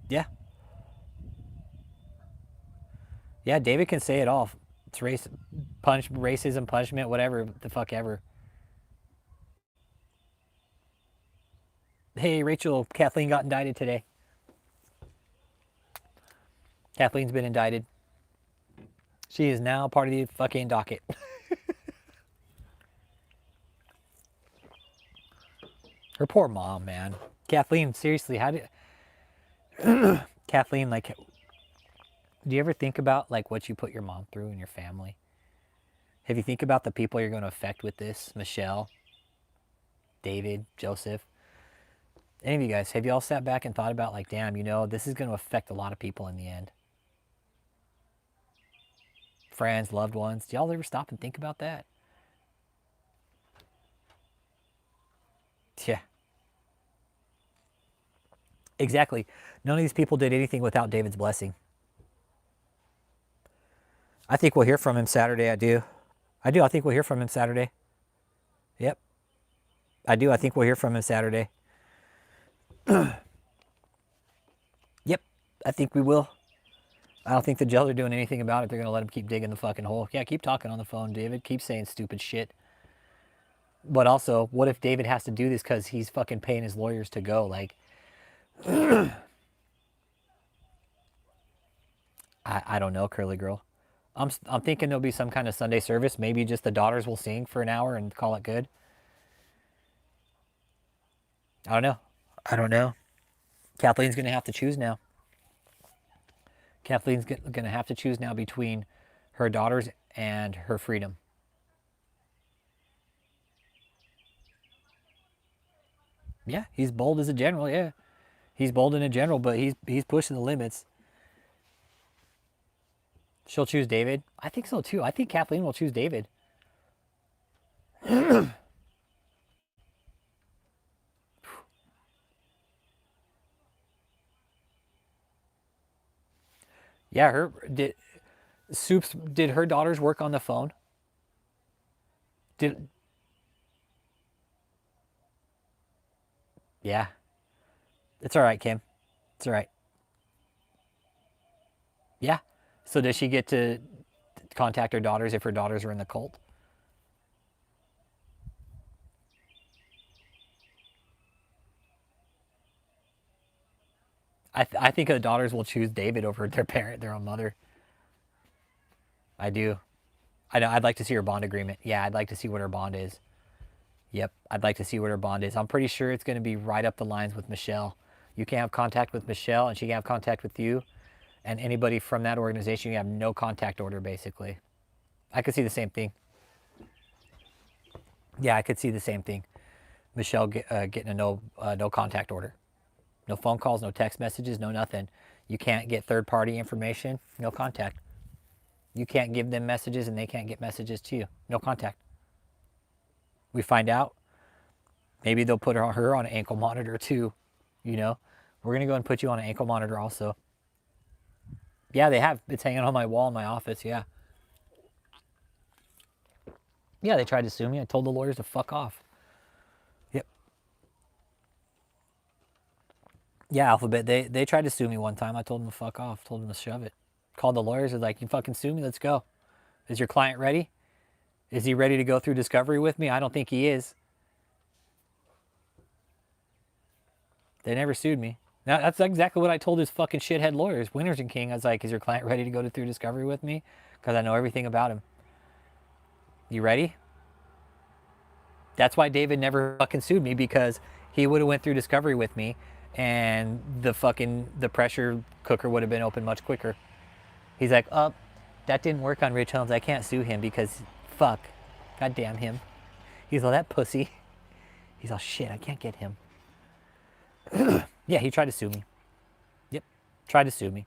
Yeah. Yeah, David can say it all. It's racism, punishment, whatever the fuck ever. Hey, Rachel, Kathleen got indicted today. Kathleen's been indicted. She is now part of the fucking docket. Her poor mom, man. Kathleen, seriously, how did... Kathleen, like, do you ever think about, like, what you put your mom through and your family? Have you think about the people you're going to affect with this? Michelle, David, Joseph. Any of you guys, have you all sat back and thought about, like, damn, you know, this is going to affect a lot of people in the end? Friends, loved ones. Do y'all ever stop and think about that? Yeah. Exactly. None of these people did anything without David's blessing. I think we'll hear from him Saturday. I do. I think we'll hear from him Saturday. Yep. I do. I think we'll hear from him Saturday. Yep. I think we will. I don't think the jails are doing anything about it. They're going to let him keep digging the fucking hole. Yeah, keep talking on the phone, David. Keep saying stupid shit. But also, what if David has to do this because he's fucking paying his lawyers to go? Like, I don't know, curly girl. I'm thinking there'll be some kind of Sunday service. Maybe just the daughters will sing for an hour and call it good. I don't know. I don't know. Kathleen's going to have to choose now. Kathleen's going to have to choose now between her daughters and her freedom. Yeah, he's bold as a general, yeah. He's bold in a general, but he's pushing the limits. She'll choose David. I think so too. I think Kathleen will choose David. Yeah, did her daughters work on the phone? Did Yeah. It's all right, Kim. It's all right. Yeah. So does she get to contact her daughters if her daughters are in the cult? I think the daughters will choose David over their own mother. I do. I know. I'd like to see her bond agreement. Yeah, I'd like to see what her bond is. Yep, I'd like to see what her bond is. I'm pretty sure it's going to be right up the lines with Michelle. You can't have contact with Michelle, and she can have contact with you, and anybody from that organization, you have no contact order, basically. I could see the same thing. Yeah, I could see the same thing. Michelle getting a no contact order. No phone calls, no text messages, no nothing. You can't get third-party information, no contact. You can't give them messages, and they can't get messages to you. No contact. We find out, maybe they'll put her on an ankle monitor too, you know? We're going to go and put you on an ankle monitor also. Yeah, they have. It's hanging on my wall in my office, yeah. Yeah, they tried to sue me. I told the lawyers to fuck off. Yep. Yeah, Alphabet, they tried to sue me one time. I told them to fuck off. Told them to shove it. Called the lawyers. They're like, you fucking sue me, let's go. Is your client ready? Is he ready to go through discovery with me? I don't think he is. They never sued me. Now, that's exactly what I told his fucking shithead lawyers, Winters and King. I was like, is your client ready to go through discovery with me? Because I know everything about him. You ready? That's why David never fucking sued me, because he would have went through discovery with me, and the pressure cooker would have been open much quicker. He's like, oh, that didn't work on Rich Holmes. I can't sue him because fuck. God damn him. He's all, that pussy. He's all, shit, I can't get him. Yeah, he tried to sue me. Yep, tried to sue me.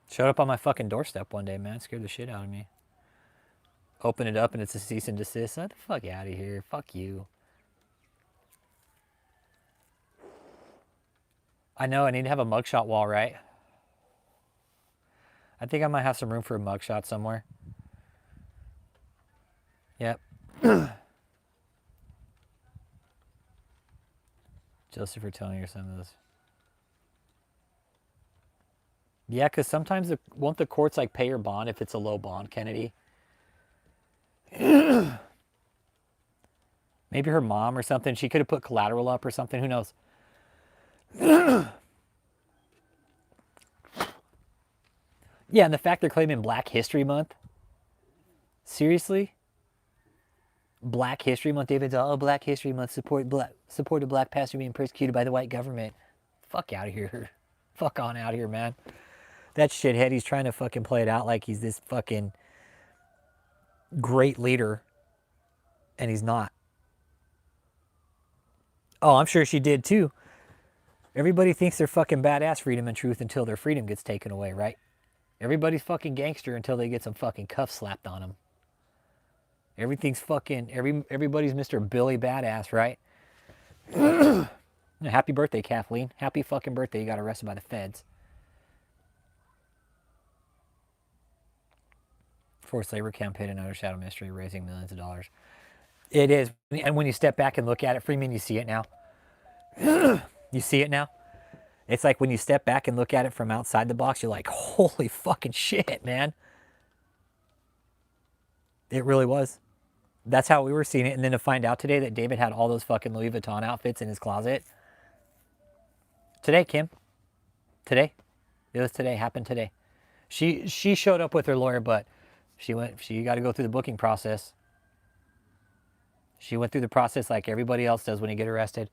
Showed up on my fucking doorstep one day, man. Scared the shit out of me. Open it up and it's a cease and desist. Get the fuck out of here. Fuck you. I know, I need to have a mugshot wall, right? I think I might have some room for a mugshot somewhere. Yep. Joseph for telling you some of this. Yeah, because sometimes won't the courts like pay your bond if it's a low bond, Kennedy? Maybe her mom or something. She could have put collateral up or something. Who knows? Yeah, and the fact they're claiming Black History Month. Seriously? Black History Month. David's all, oh, Black History Month, support a black pastor being persecuted by the white government. Fuck out of here. Fuck on out here, man. That shithead, he's trying to fucking play it out like he's this fucking great leader. And he's not. Oh, I'm sure she did too. Everybody thinks they're fucking badass, freedom and truth, until their freedom gets taken away, right? Everybody's fucking gangster until they get some fucking cuffs slapped on them. Everything's fucking, everybody's Mr. Billy Badass, right? Happy birthday, Kathleen. Happy fucking birthday. You got arrested by the feds. Forced labor campaign, another shadow mystery, raising millions of dollars. It is. And when you step back and look at it, Freeman, you see it now. You see it now? It's like when you step back and look at it from outside the box, you're like, holy fucking shit, man. It really was. That's how we were seeing it. And then to find out today that David had all those fucking Louis Vuitton outfits in his closet. Today, Kim. Today. It was today. Happened today. She showed up with her lawyer, but she got to go through the booking process. She went through the process like everybody else does when you get arrested.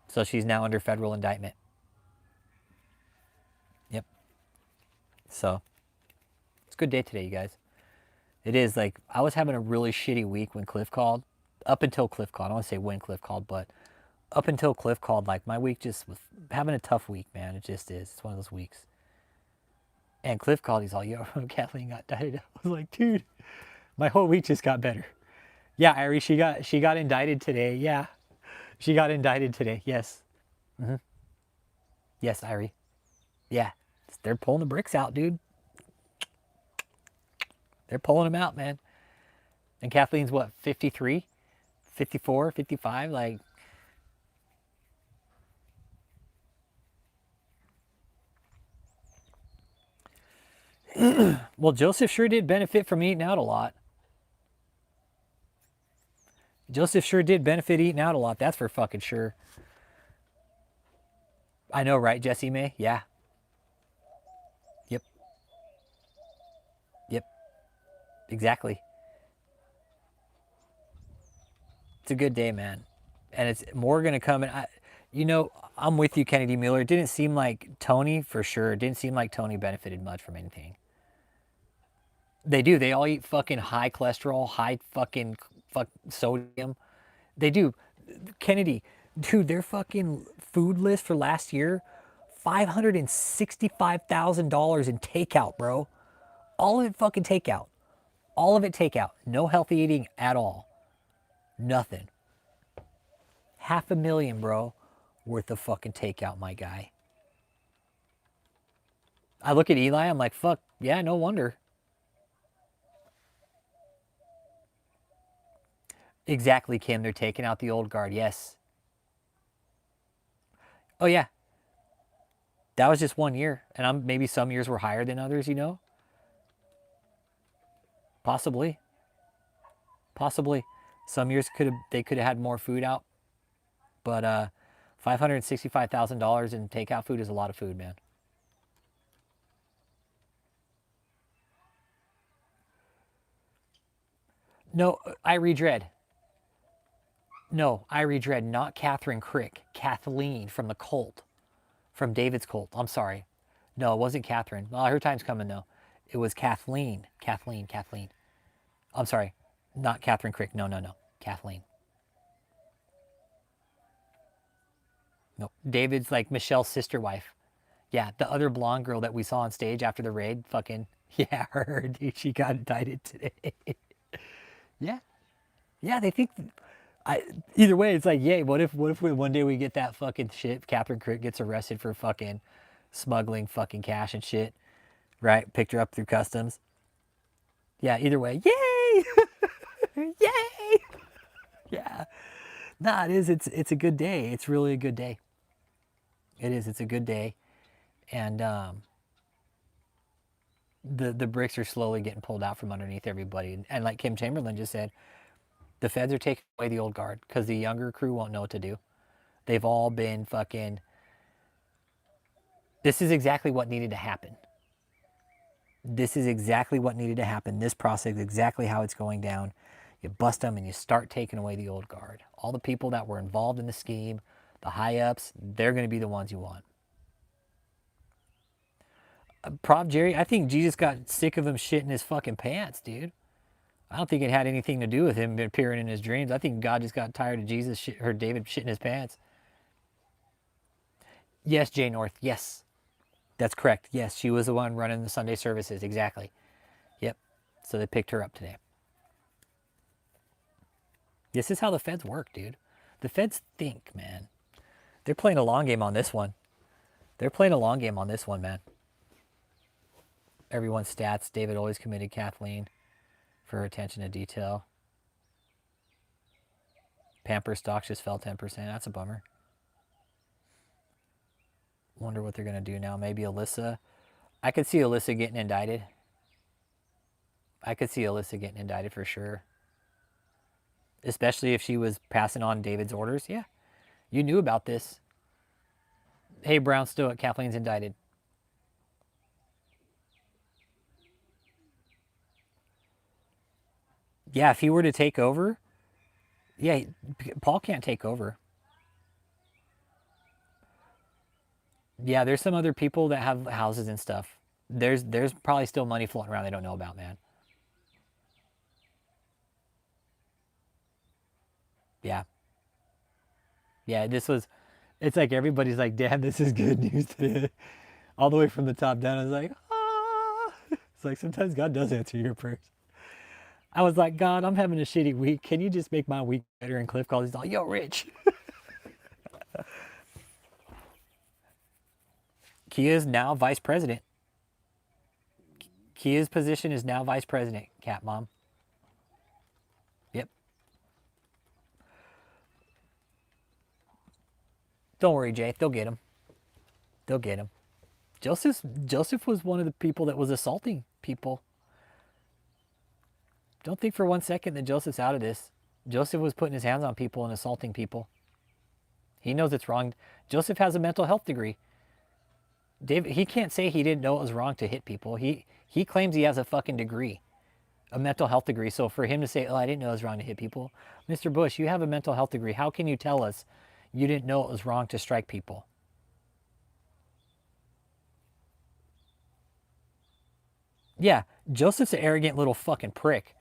So she's now under federal indictment. Yep. So it's a good day today, you guys. It is. Like, I was having a really shitty week when Cliff called. Up until Cliff called. I don't want to say when Cliff called, but up until Cliff called, like, my week just was having a tough week, man. It just is. It's one of those weeks. And Cliff called. He's all, yo, Kathleen got indicted. I was like, dude, my whole week just got better. Yeah, Irie, she got indicted today. Yeah. She got indicted today. Yes. Mm-hmm. Yes, Irie. Yeah. They're pulling the bricks out, dude. They're pulling them out, man. And Kathleen's what, 53? 54, 55? Like, well, Joseph sure did benefit from eating out a lot. Joseph sure did benefit eating out a lot. That's for fucking sure. I know, right, Jessie May? Yeah. Yep. Yep. Exactly. It's a good day, man. And it's more going to come. And I'm with you, Kennedy Mueller. It didn't seem like Tony, for sure. It didn't seem like Tony benefited much from anything. They do. They all eat fucking high cholesterol, high fucking sodium. They do. Kennedy, dude, their fucking food list for last year, $565,000 in takeout, bro. All of it fucking takeout. All of it takeout. No healthy eating at all. Nothing. $500,000, bro, worth of fucking takeout, my guy. I look at Eli, I'm like, fuck, yeah, no wonder. Exactly, Kim. They're taking out the old guard. Yes. Oh, yeah. That was just 1 year. And maybe some years were higher than others, Possibly. Possibly. Some years they could have had more food out. But $565,000 in takeout food is a lot of food, man. No, I Dread. No, I Dread, not Catherine Crick. Kathleen from the cult. From David's cult. I'm sorry. No, it wasn't Catherine. Well, her time's coming, though. It was Kathleen. Kathleen. I'm sorry. Not Catherine Crick. No. Kathleen. No. David's like Michelle's sister wife. Yeah, the other blonde girl that we saw on stage after the raid. Fucking, yeah, her, dude, she got indicted today. Yeah. Yeah, they think. Either way, it's like, yay, what if one day we get that fucking shit? Catherine Crick gets arrested for fucking smuggling fucking cash and shit, right? Picked her up through customs. Yeah, either way, yay! Yay! Yeah. Nah, it is. It's a good day. It's really a good day. It is. It's a good day. And the bricks are slowly getting pulled out from underneath everybody. And like Kim Chamberlain just said, the feds are taking away the old guard because the younger crew won't know what to do. They've all been fucking. This is exactly what needed to happen. This is exactly what needed to happen. This process, exactly how it's going down. You bust them and you start taking away the old guard. All the people that were involved in the scheme, the high ups, they're going to be the ones you want. Prop Jerry, I think Jesus got sick of him shitting his fucking pants, dude. I don't think it had anything to do with him appearing in his dreams. I think God just got tired of Jesus or David shitting his pants. Yes, Jay North. Yes. That's correct. Yes, she was the one running the Sunday services. Exactly. Yep. So they picked her up today. This is how the feds work, dude. The feds think, man. They're playing a long game on this one. They're playing a long game on this one, man. Everyone's stats. David always committed Kathleen for her attention to detail. Pamper stocks just fell 10%. That's a bummer. Wonder what they're going to do now. Maybe Alyssa. I could see Alyssa getting indicted. I could see Alyssa getting indicted for sure. Especially if she was passing on David's orders. Yeah. You knew about this. Hey, Brown Stewart, Kathleen's indicted. Yeah, if he were to take over, yeah, Paul can't take over. Yeah, there's some other people that have houses and stuff. There's probably still money floating around they don't know about, man. Yeah. Yeah, it's like everybody's like, damn, this is good news today. All the way from the top down, I was like, ah. It's like sometimes God does answer your prayers. I was like, God, I'm having a shitty week. Can you just make my week better? And Cliff calls, he's like, yo, Rich. Kia is now vice president. Kia's position is now vice president, Cat Mom. Yep. Don't worry, Jay. They'll get him. They'll get him. Joseph was one of the people that was assaulting people. Don't think for one second that Joseph's out of this. Joseph was putting his hands on people and assaulting people. He knows it's wrong. Joseph has a mental health degree. David, he can't say he didn't know it was wrong to hit people. He claims he has a fucking degree, a mental health degree. So for him to say, oh, I didn't know it was wrong to hit people. Mr. Bush, you have a mental health degree. How can you tell us you didn't know it was wrong to strike people? Yeah, Joseph's an arrogant little fucking prick.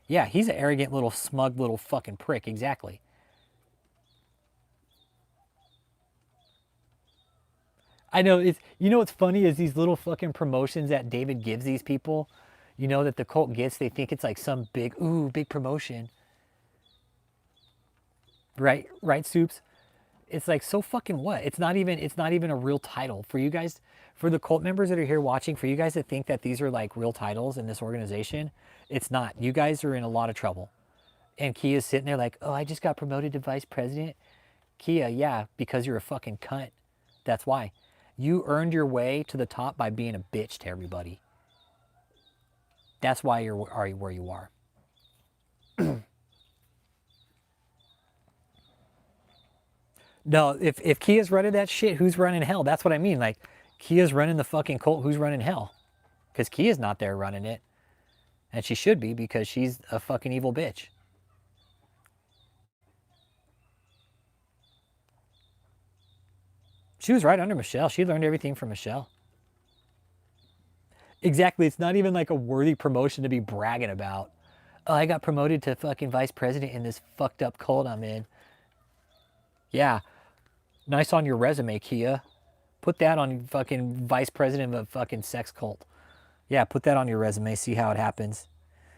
Yeah, he's an arrogant little smug little fucking prick. Exactly. I know it's you know what's funny is these little fucking promotions that David gives these people, you know, that the cult gets, they think it's like some big promotion. Right, Soups? It's like so fucking what? It's not even a real title. For you guys, for the cult members that are here watching, for you guys to think that these are like real titles in this organization, it's not. You guys are in a lot of trouble. And Kia's sitting there like, oh, I just got promoted to vice president. Kia, yeah, because you're a fucking cunt. That's why. You earned your way to the top by being a bitch to everybody. That's why you're where you are. No, if Kia's running that shit, who's running hell? That's what I mean. Like, Kia's running the fucking cult. Who's running hell? Because Kia's not there running it. And she should be because she's a fucking evil bitch. She was right under Michelle. She learned everything from Michelle. Exactly. It's not even like a worthy promotion to be bragging about. Oh, I got promoted to fucking vice president in this fucked up cult I'm in. Yeah. Nice on your resume, Kia. Put that on fucking vice president of a fucking sex cult. Yeah, put that on your resume. See how it happens.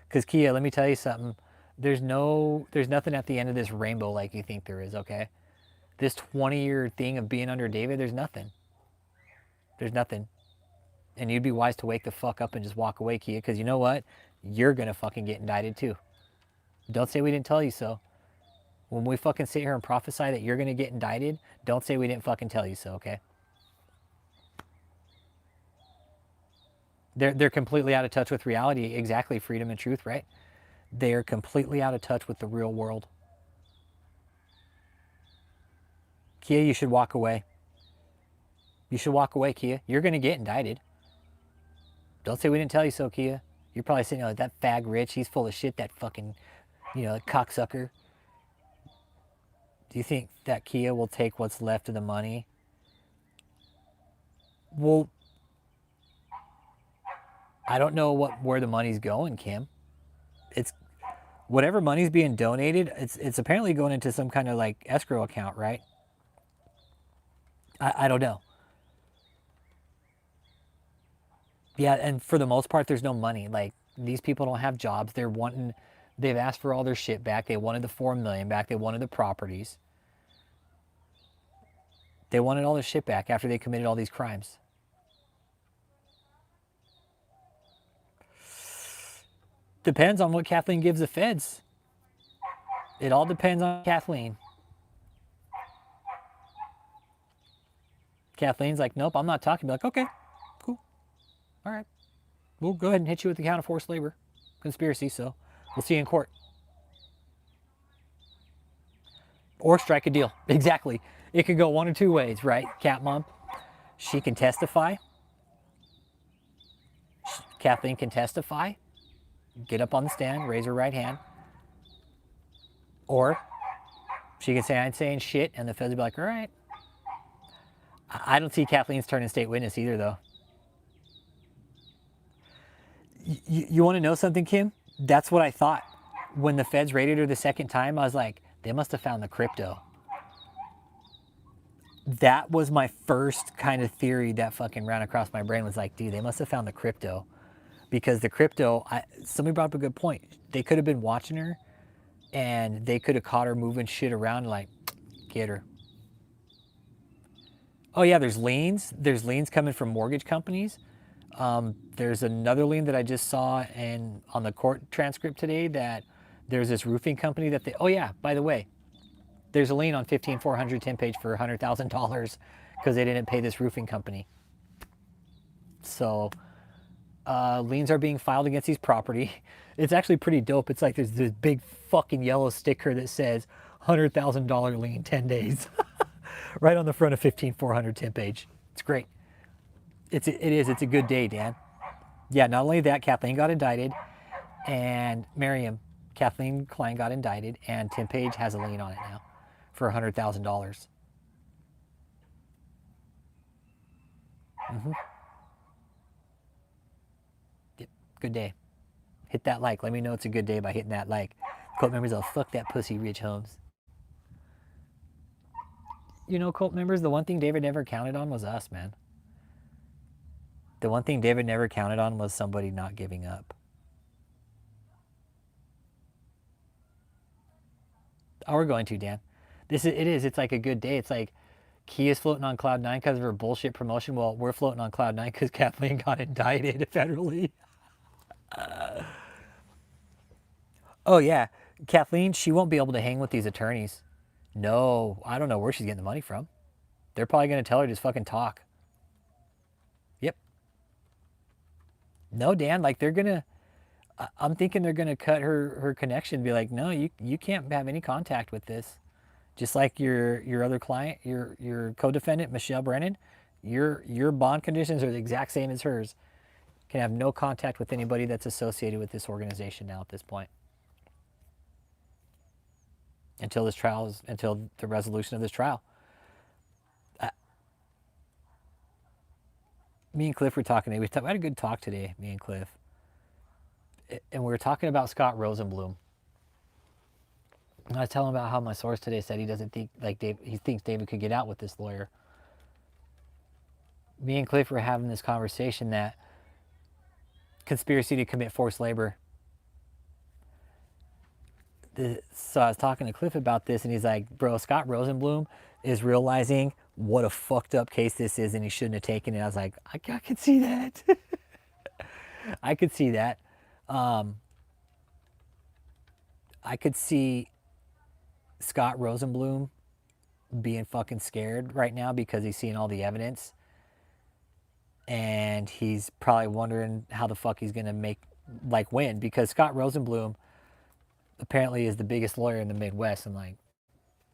Because Kia, let me tell you something. There's nothing at the end of this rainbow like you think there is, okay? This 20-year thing of being under David, there's nothing. There's nothing. And you'd be wise to wake the fuck up and just walk away, Kia, because you know what? You're going to fucking get indicted too. Don't say we didn't tell you so. When we fucking sit here and prophesy that you're going to get indicted, don't say we didn't fucking tell you so, okay? They're completely out of touch with reality. Exactly, freedom and truth, right? They are completely out of touch with the real world. Kia, you should walk away. You should walk away, Kia. You're going to get indicted. Don't say we didn't tell you so, Kia. You're probably sitting there like, that fag Rich, he's full of shit, that fucking, cocksucker. Do you think that Kia will take what's left of the money? Well, I don't know where the money's going, Kim. It's whatever money's being donated, it's apparently going into some kind of like escrow account, right? I don't know. Yeah, and for the most part, there's no money. Like, these people don't have jobs. They've asked for all their shit back. They wanted the $4 million back. They wanted the properties. They wanted all their shit back after they committed all these crimes. Depends on what Kathleen gives the feds. It all depends on Kathleen. Kathleen's like, nope, I'm not talking. Be like, okay, cool. All right. We'll go ahead and hit you with the count of forced labor conspiracy, so we'll see you in court. Or strike a deal. Exactly. It could go one or two ways, right, Cat Mom? She can testify. Kathleen can testify. Get up on the stand, raise her right hand. Or she can say, I ain't saying shit, and the feds will be like, all right. I don't see Kathleen's turning state witness either, though. You want to know something, Kim? That's what I thought. When the feds raided her the second time, I was like, they must have found the crypto. That was my first kind of theory that fucking ran across my brain, was like, dude, they must have found the crypto. Because the crypto, somebody brought up a good point. They could have been watching her, and they could have caught her moving shit around, like, get her. Oh yeah, there's liens. There's liens coming from mortgage companies. There's another lien that I just saw on the court transcript today, that there's this roofing company that oh yeah, by the way, there's a lien on 15400 10 page for $100,000 because they didn't pay this roofing company. So liens are being filed against these property. It's actually pretty dope. It's like there's this big fucking yellow sticker that says $100,000 lien 10 days. Right on the front of 15400 10 page. It's great. It's a good day, Dan. Yeah, not only that, Kathleen got indicted, and Kathleen Klein got indicted, and Tim Page has a lien on it now for $100,000. Mm-hmm. Yep, good day. Hit that like. Let me know it's a good day by hitting that like. Cult members, I'll fuck that pussy, Rich Holmes. Cult members, the one thing David never counted on was us, man. The one thing David never counted on was somebody not giving up. Oh, we're going to, Dan. It's like a good day. It's like Kia's floating on cloud nine because of her bullshit promotion. Well, we're floating on cloud nine because Kathleen got indicted federally. Oh yeah, Kathleen, she won't be able to hang with these attorneys. No, I don't know where she's getting the money from. They're probably going to tell her to just fucking talk. Yep. No, Dan, like I'm thinking they're going to cut her connection, be like, no, you can't have any contact with this. Just like your other client, your co-defendant, Michelle Brennan, your bond conditions are the exact same as hers. Can have no contact with anybody that's associated with this organization now at this point. Until this trial is, until the resolution of this trial. Me and Cliff were talking today. We had a good talk today, me and Cliff. And we were talking about Scott Rosenblum. And I was telling him about how my source today said he doesn't think, like, he thinks David could get out with this lawyer. Me and Cliff were having this conversation that conspiracy to commit forced labor. So I was talking to Cliff about this, and he's like, bro, Scott Rosenblum is realizing what a fucked up case this is, and he shouldn't have taken it. I was like, I could see that. I could see that. I could see Scott Rosenblum being fucking scared right now because he's seeing all the evidence. And he's probably wondering how the fuck he's going to win. Because Scott Rosenblum apparently is the biggest lawyer in the Midwest. I'm like,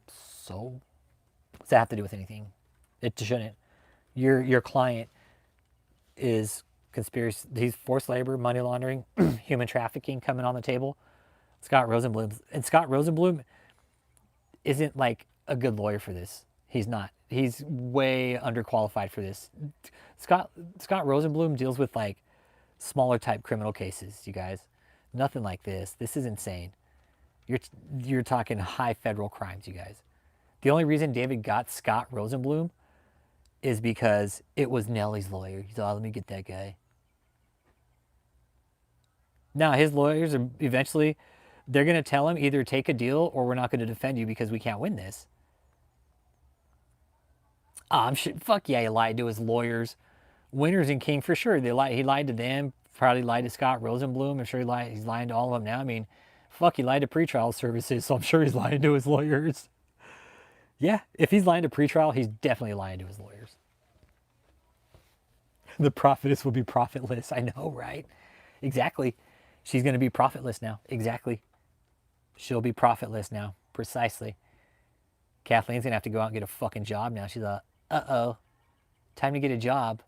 so? What's that have to do with anything? It shouldn't. Your client is conspiracy. He's forced labor, money laundering, human trafficking coming on the table. Scott Rosenblum isn't like a good lawyer for this. He's not. He's way underqualified for this. Scott Rosenblum deals with like smaller type criminal cases, you guys. Nothing like this. This is insane. You're talking high federal crimes, you guys. The only reason David got Scott Rosenblum is because it was Nelly's lawyer. He thought, let me get that guy. Now, his lawyers are eventually, they're going to tell him either take a deal or we're not going to defend you because we can't win this. I'm sure, fuck yeah, he lied to his lawyers. Winters and King, for sure. He lied to them, probably lied to Scott Rosenblum. I'm sure he's lying to all of them now. I mean, fuck, he lied to pretrial services, so I'm sure he's lying to his lawyers. Yeah, if he's lying to pretrial, he's definitely lying to his lawyers. The prophetess will be profitless. I know, right? Exactly. She's going to be profitless now. Exactly. She'll be profitless now. Precisely. Kathleen's going to have to go out and get a fucking job now. She's like, uh-oh, time to get a job.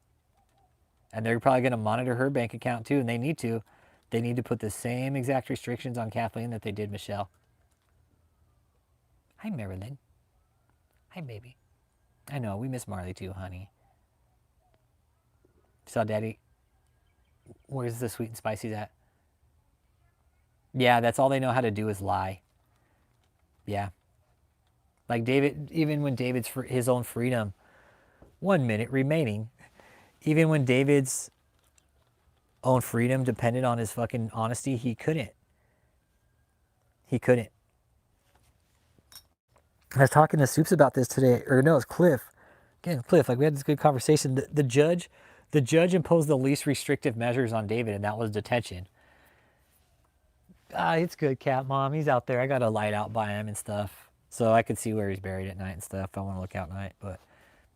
And they're probably going to monitor her bank account too, and they need to. They need to put the same exact restrictions on Kathleen that they did Michelle. Hi, Marilyn. Hi, baby. I know, we miss Marley too, honey. Saw Daddy. Where's the sweet and spicy's at? Yeah, that's all they know how to do is lie. Yeah. Like David, even when David's for his own freedom, 1 minute remaining, even when David's own freedom depended on his fucking honesty, he couldn't. He couldn't. I was talking to Soups about this today, or no, it's Cliff. Again, Cliff, like we had this good conversation. The judge imposed the least restrictive measures on David, and that was detention. It's good, Cat Mom. He's out there. I got a light out by him and stuff, so I could see where he's buried at night and stuff. I want to look out at night, but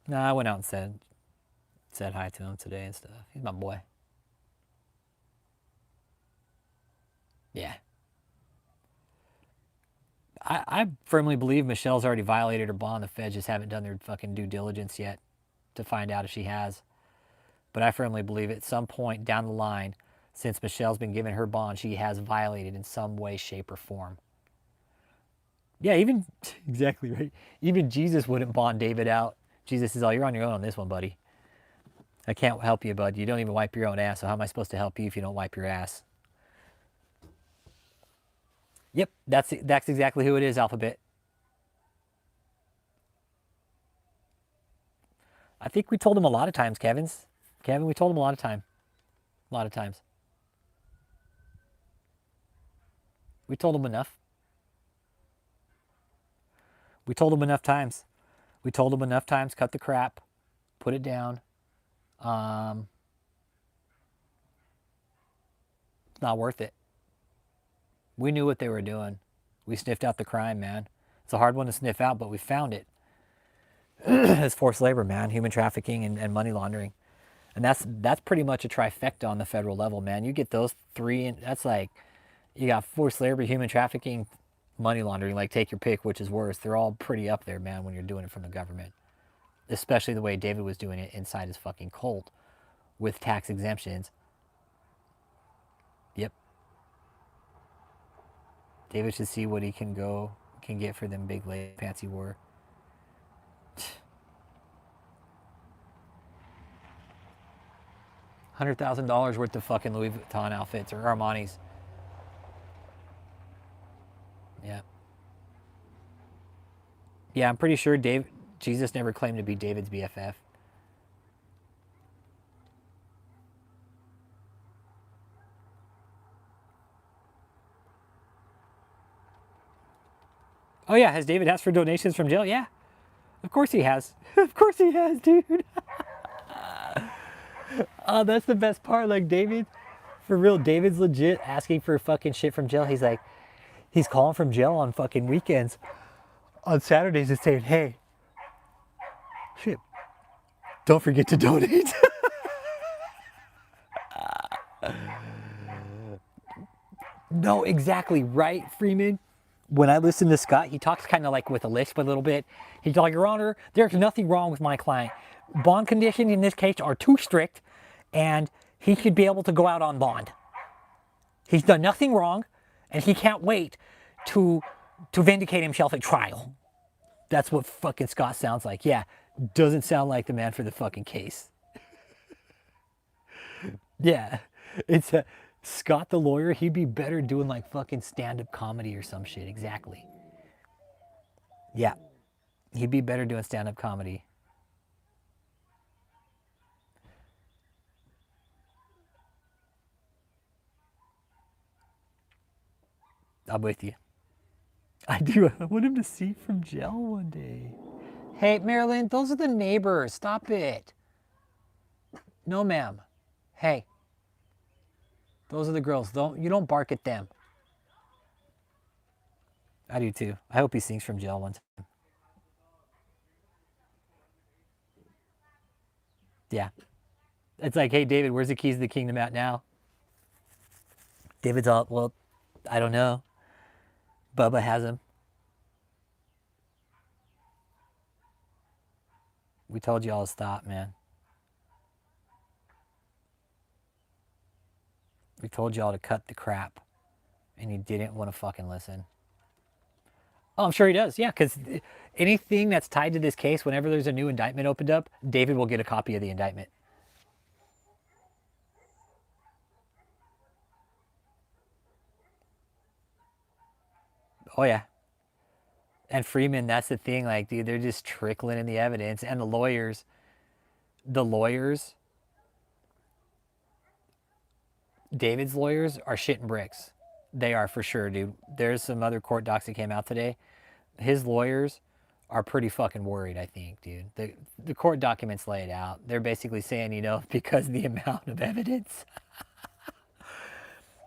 no, I went out and said hi to him today and stuff. He's my boy. Yeah. I firmly believe Michelle's already violated her bond. The feds just haven't done their fucking due diligence yet to find out if she has. But I firmly believe at some point down the line, since Michelle's been given her bond, she has violated in some way, shape, or form. Yeah, even, exactly right. Even Jesus wouldn't bond David out. Jesus says, oh, you're on your own on this one, buddy. I can't help you, bud. You don't even wipe your own ass, so how am I supposed to help you if you don't wipe your ass? Yep, that's exactly who it is, Alphabet. I think we told him a lot of times, Kevin, we told him a lot of times. We told him enough. We told him enough times. Cut the crap. Put it down. It's not worth it. We knew what they were doing. We sniffed out the crime, man. It's a hard one to sniff out, but we found it. It's forced labor, man. Human trafficking and money laundering. And that's pretty much a trifecta on the federal level, man. You get those three, and that's like, you got forced labor, human trafficking, money laundering, like take your pick, which is worse. They're all pretty up there, man, when you're doing it from the government. Especially the way David was doing it inside his fucking cult with tax exemptions. Yep. David should see what he can get for them big leg pants he wore. $100,000 worth of fucking Louis Vuitton outfits or Armani's. Yeah. Yeah, I'm pretty sure Jesus never claimed to be David's BFF. Oh yeah, has David asked for donations from jail? Yeah. Of course he has. Of course he has, dude. Oh, that's the best part. Like David, for real, David's legit asking for fucking shit from jail. He's like, he's calling from jail on fucking weekends, on Saturdays, and saying, hey, shit, don't forget to donate. No, exactly right, Freeman. When I listen to Scott, he talks kind of like with a lisp a little bit. He's like, Your Honor, there's nothing wrong with my client. Bond conditions in this case are too strict, and he should be able to go out on bond. He's done nothing wrong, and he can't wait to vindicate himself at trial. That's what fucking Scott sounds like. Yeah, doesn't sound like the man for the fucking case. Yeah, it's Scott the lawyer. He'd be better doing like fucking stand-up comedy or some shit. Exactly. Yeah, he'd be better doing stand-up comedy. I'm with you. I do. I want him to see from jail one day. Hey, Marilyn, those are the neighbors. Stop it. No, ma'am. Hey, those are the girls. You don't bark at them. I do too. I hope he sings from jail one time. Yeah. It's like, hey, David, where's the keys to the kingdom at now? David's all, well, I don't know. Bubba has them. We told you all to stop, man. We told you all to cut the crap. And you didn't want to fucking listen. Oh, I'm sure he does. Yeah, because anything that's tied to this case, whenever there's a new indictment opened up, David will get a copy of the indictment. Oh, yeah. And Freeman, that's the thing. Like, dude, they're just trickling in the evidence. And the lawyers, David's lawyers are shitting bricks. They are for sure, dude. There's some other court docs that came out today. His lawyers are pretty fucking worried, I think, dude. The court documents lay it out. They're basically saying, because of the amount of evidence.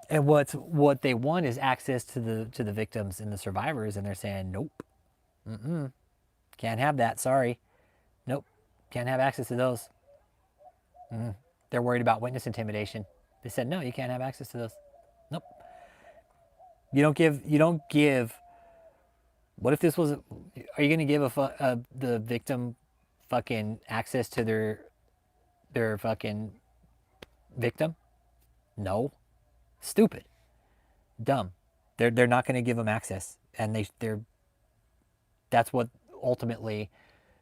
And what they want is access to the victims and the survivors, and they're saying, nope. Can't have that, sorry. Nope. Can't have access to those. They're worried about witness intimidation. They said, no, you can't have access to those. Nope. You don't give. What if this was? Are you going to give the victim fucking access to their fucking victim? No. Stupid. Dumb. They're not going to give them access, and they're. That's what ultimately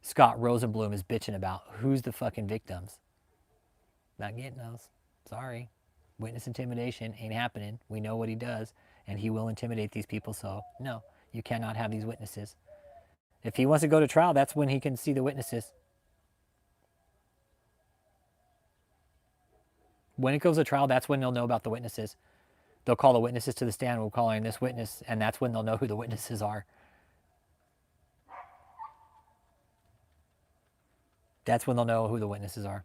Scott Rosenblum is bitching about. Who's the fucking victims? Not getting those. Sorry. Witness intimidation ain't happening. We know what he does, and he will intimidate these people, so no, you cannot have these witnesses. If he wants to go to trial, that's when he can see the witnesses. When it goes to trial, that's when they'll know about the witnesses. They'll call the witnesses to the stand. We'll call in this witness, and that's when they'll know who the witnesses are. That's when they'll know who the witnesses are.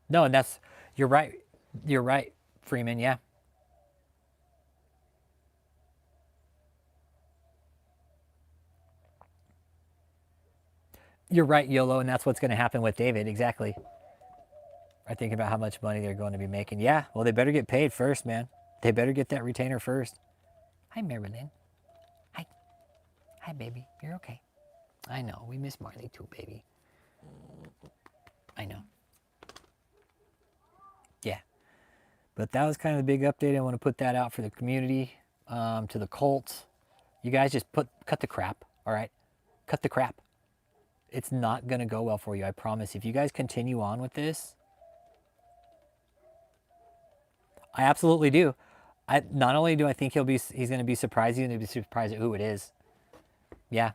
No, and you're right. You're right, Freeman, yeah. You're right, YOLO, and that's what's going to happen with David, exactly. I think about how much money they're going to be making. Yeah, well, they better get paid first, man. They better get that retainer first. Hi, Marilyn. Hi. Hi, baby. You're okay. I know. We miss Marley too, baby. I know. Yeah. But that was kind of the big update. I want to put that out for the community, to the cult. You guys just cut the crap, all right? Cut the crap. It's not going to go well for you, I promise. If you guys continue on with this, I absolutely do. Not only do I think he's going to be surprised, he's going to be surprised at who it is. Yeah,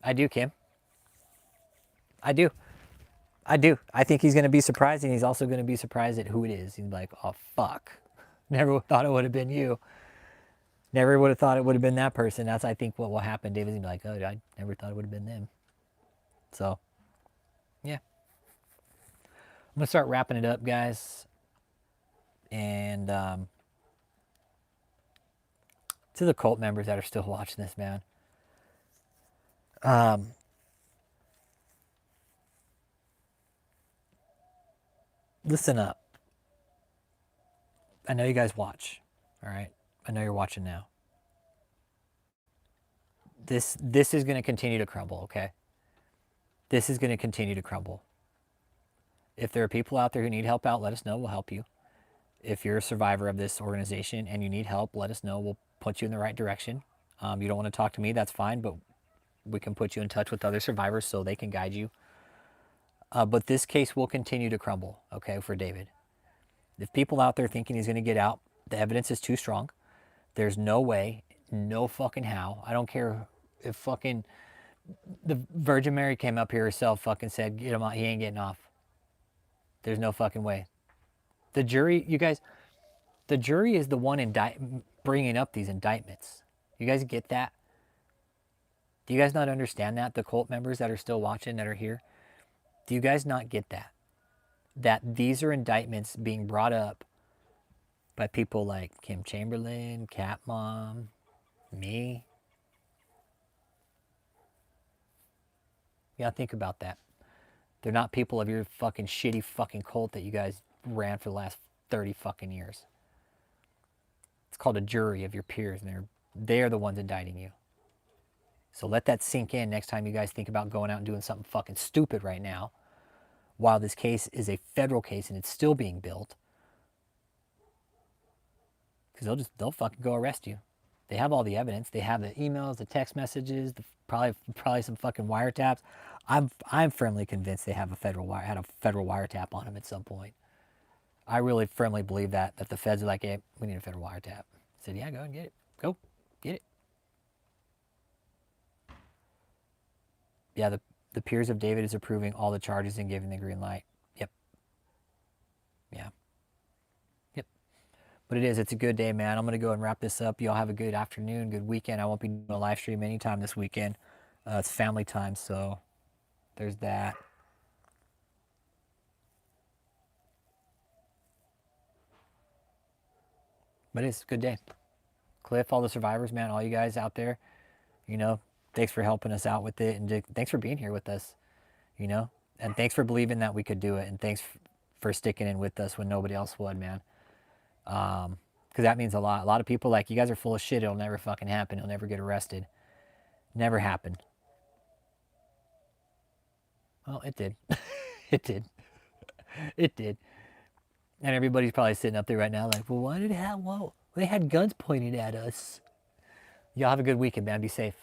I do, Kim. I do. I do. I think he's going to be surprised, and he's also going to be surprised at who it is. He's like, oh, fuck. Never thought it would have been you. Never would have thought it would have been that person. That's, I think, what will happen. David's going to be like, oh, I never thought it would have been them. So, yeah. I'm going to start wrapping it up, guys. And to the cult members that are still watching this, man. Listen up. I know you guys watch. All right? I know you're watching now. This is going to continue to crumble, okay? This is going to continue to crumble. If there are people out there who need help out, let us know. We'll help you. If you're a survivor of this organization and you need help, let us know. We'll put you in the right direction. You don't want to talk to me, that's fine, but we can put you in touch with other survivors so they can guide you. But this case will continue to crumble, okay, for David. If people out there thinking he's going to get out, the evidence is too strong. There's no way, no fucking how. I don't care if fucking the Virgin Mary came up here herself, fucking said, get him out, he ain't getting off. There's no fucking way. The jury, you guys, the jury is the one bringing up these indictments. You guys get that? Do you guys not understand that? The cult members that are still watching, that are here, do you guys not get that? That these are indictments being brought up by people like Kim Chamberlain, Cat Mom, me. You gotta think about that. They're not people of your fucking shitty fucking cult that you guys ran for the last 30 fucking years. It's called a jury of your peers, and they're the ones indicting you. So let that sink in next time you guys think about going out and doing something fucking stupid right now, while this case is a federal case and it's still being built. Because they'll fucking go arrest you. They have all the evidence. They have the emails, the text messages, probably some fucking wiretaps. I'm firmly convinced they have had a federal wiretap on them at some point. I really firmly believe that the feds are like, hey, we need a federal wiretap. I said, yeah, go and get it. Go, get it. Yeah, the peers of David is approving all the charges and giving the green light. Yep. Yeah. Yep. But it's a good day, man. I'm going to go and wrap this up. Y'all have a good afternoon, good weekend. I won't be doing a live stream anytime this weekend. It's family time, so there's that. But it's a good day. Cliff, all the survivors, man, all you guys out there, thanks for helping us out with it. And thanks for being here with us, And thanks for believing that we could do it. And thanks for sticking in with us when nobody else would, man. Because that means a lot. A lot of people like, you guys are full of shit. It'll never fucking happen. You'll never get arrested. Never happened. Well, it did. It did. It did. And everybody's probably sitting up there right now like, well, why did it have, whoa, they had guns pointed at us. Y'all have a good weekend, man. Be safe.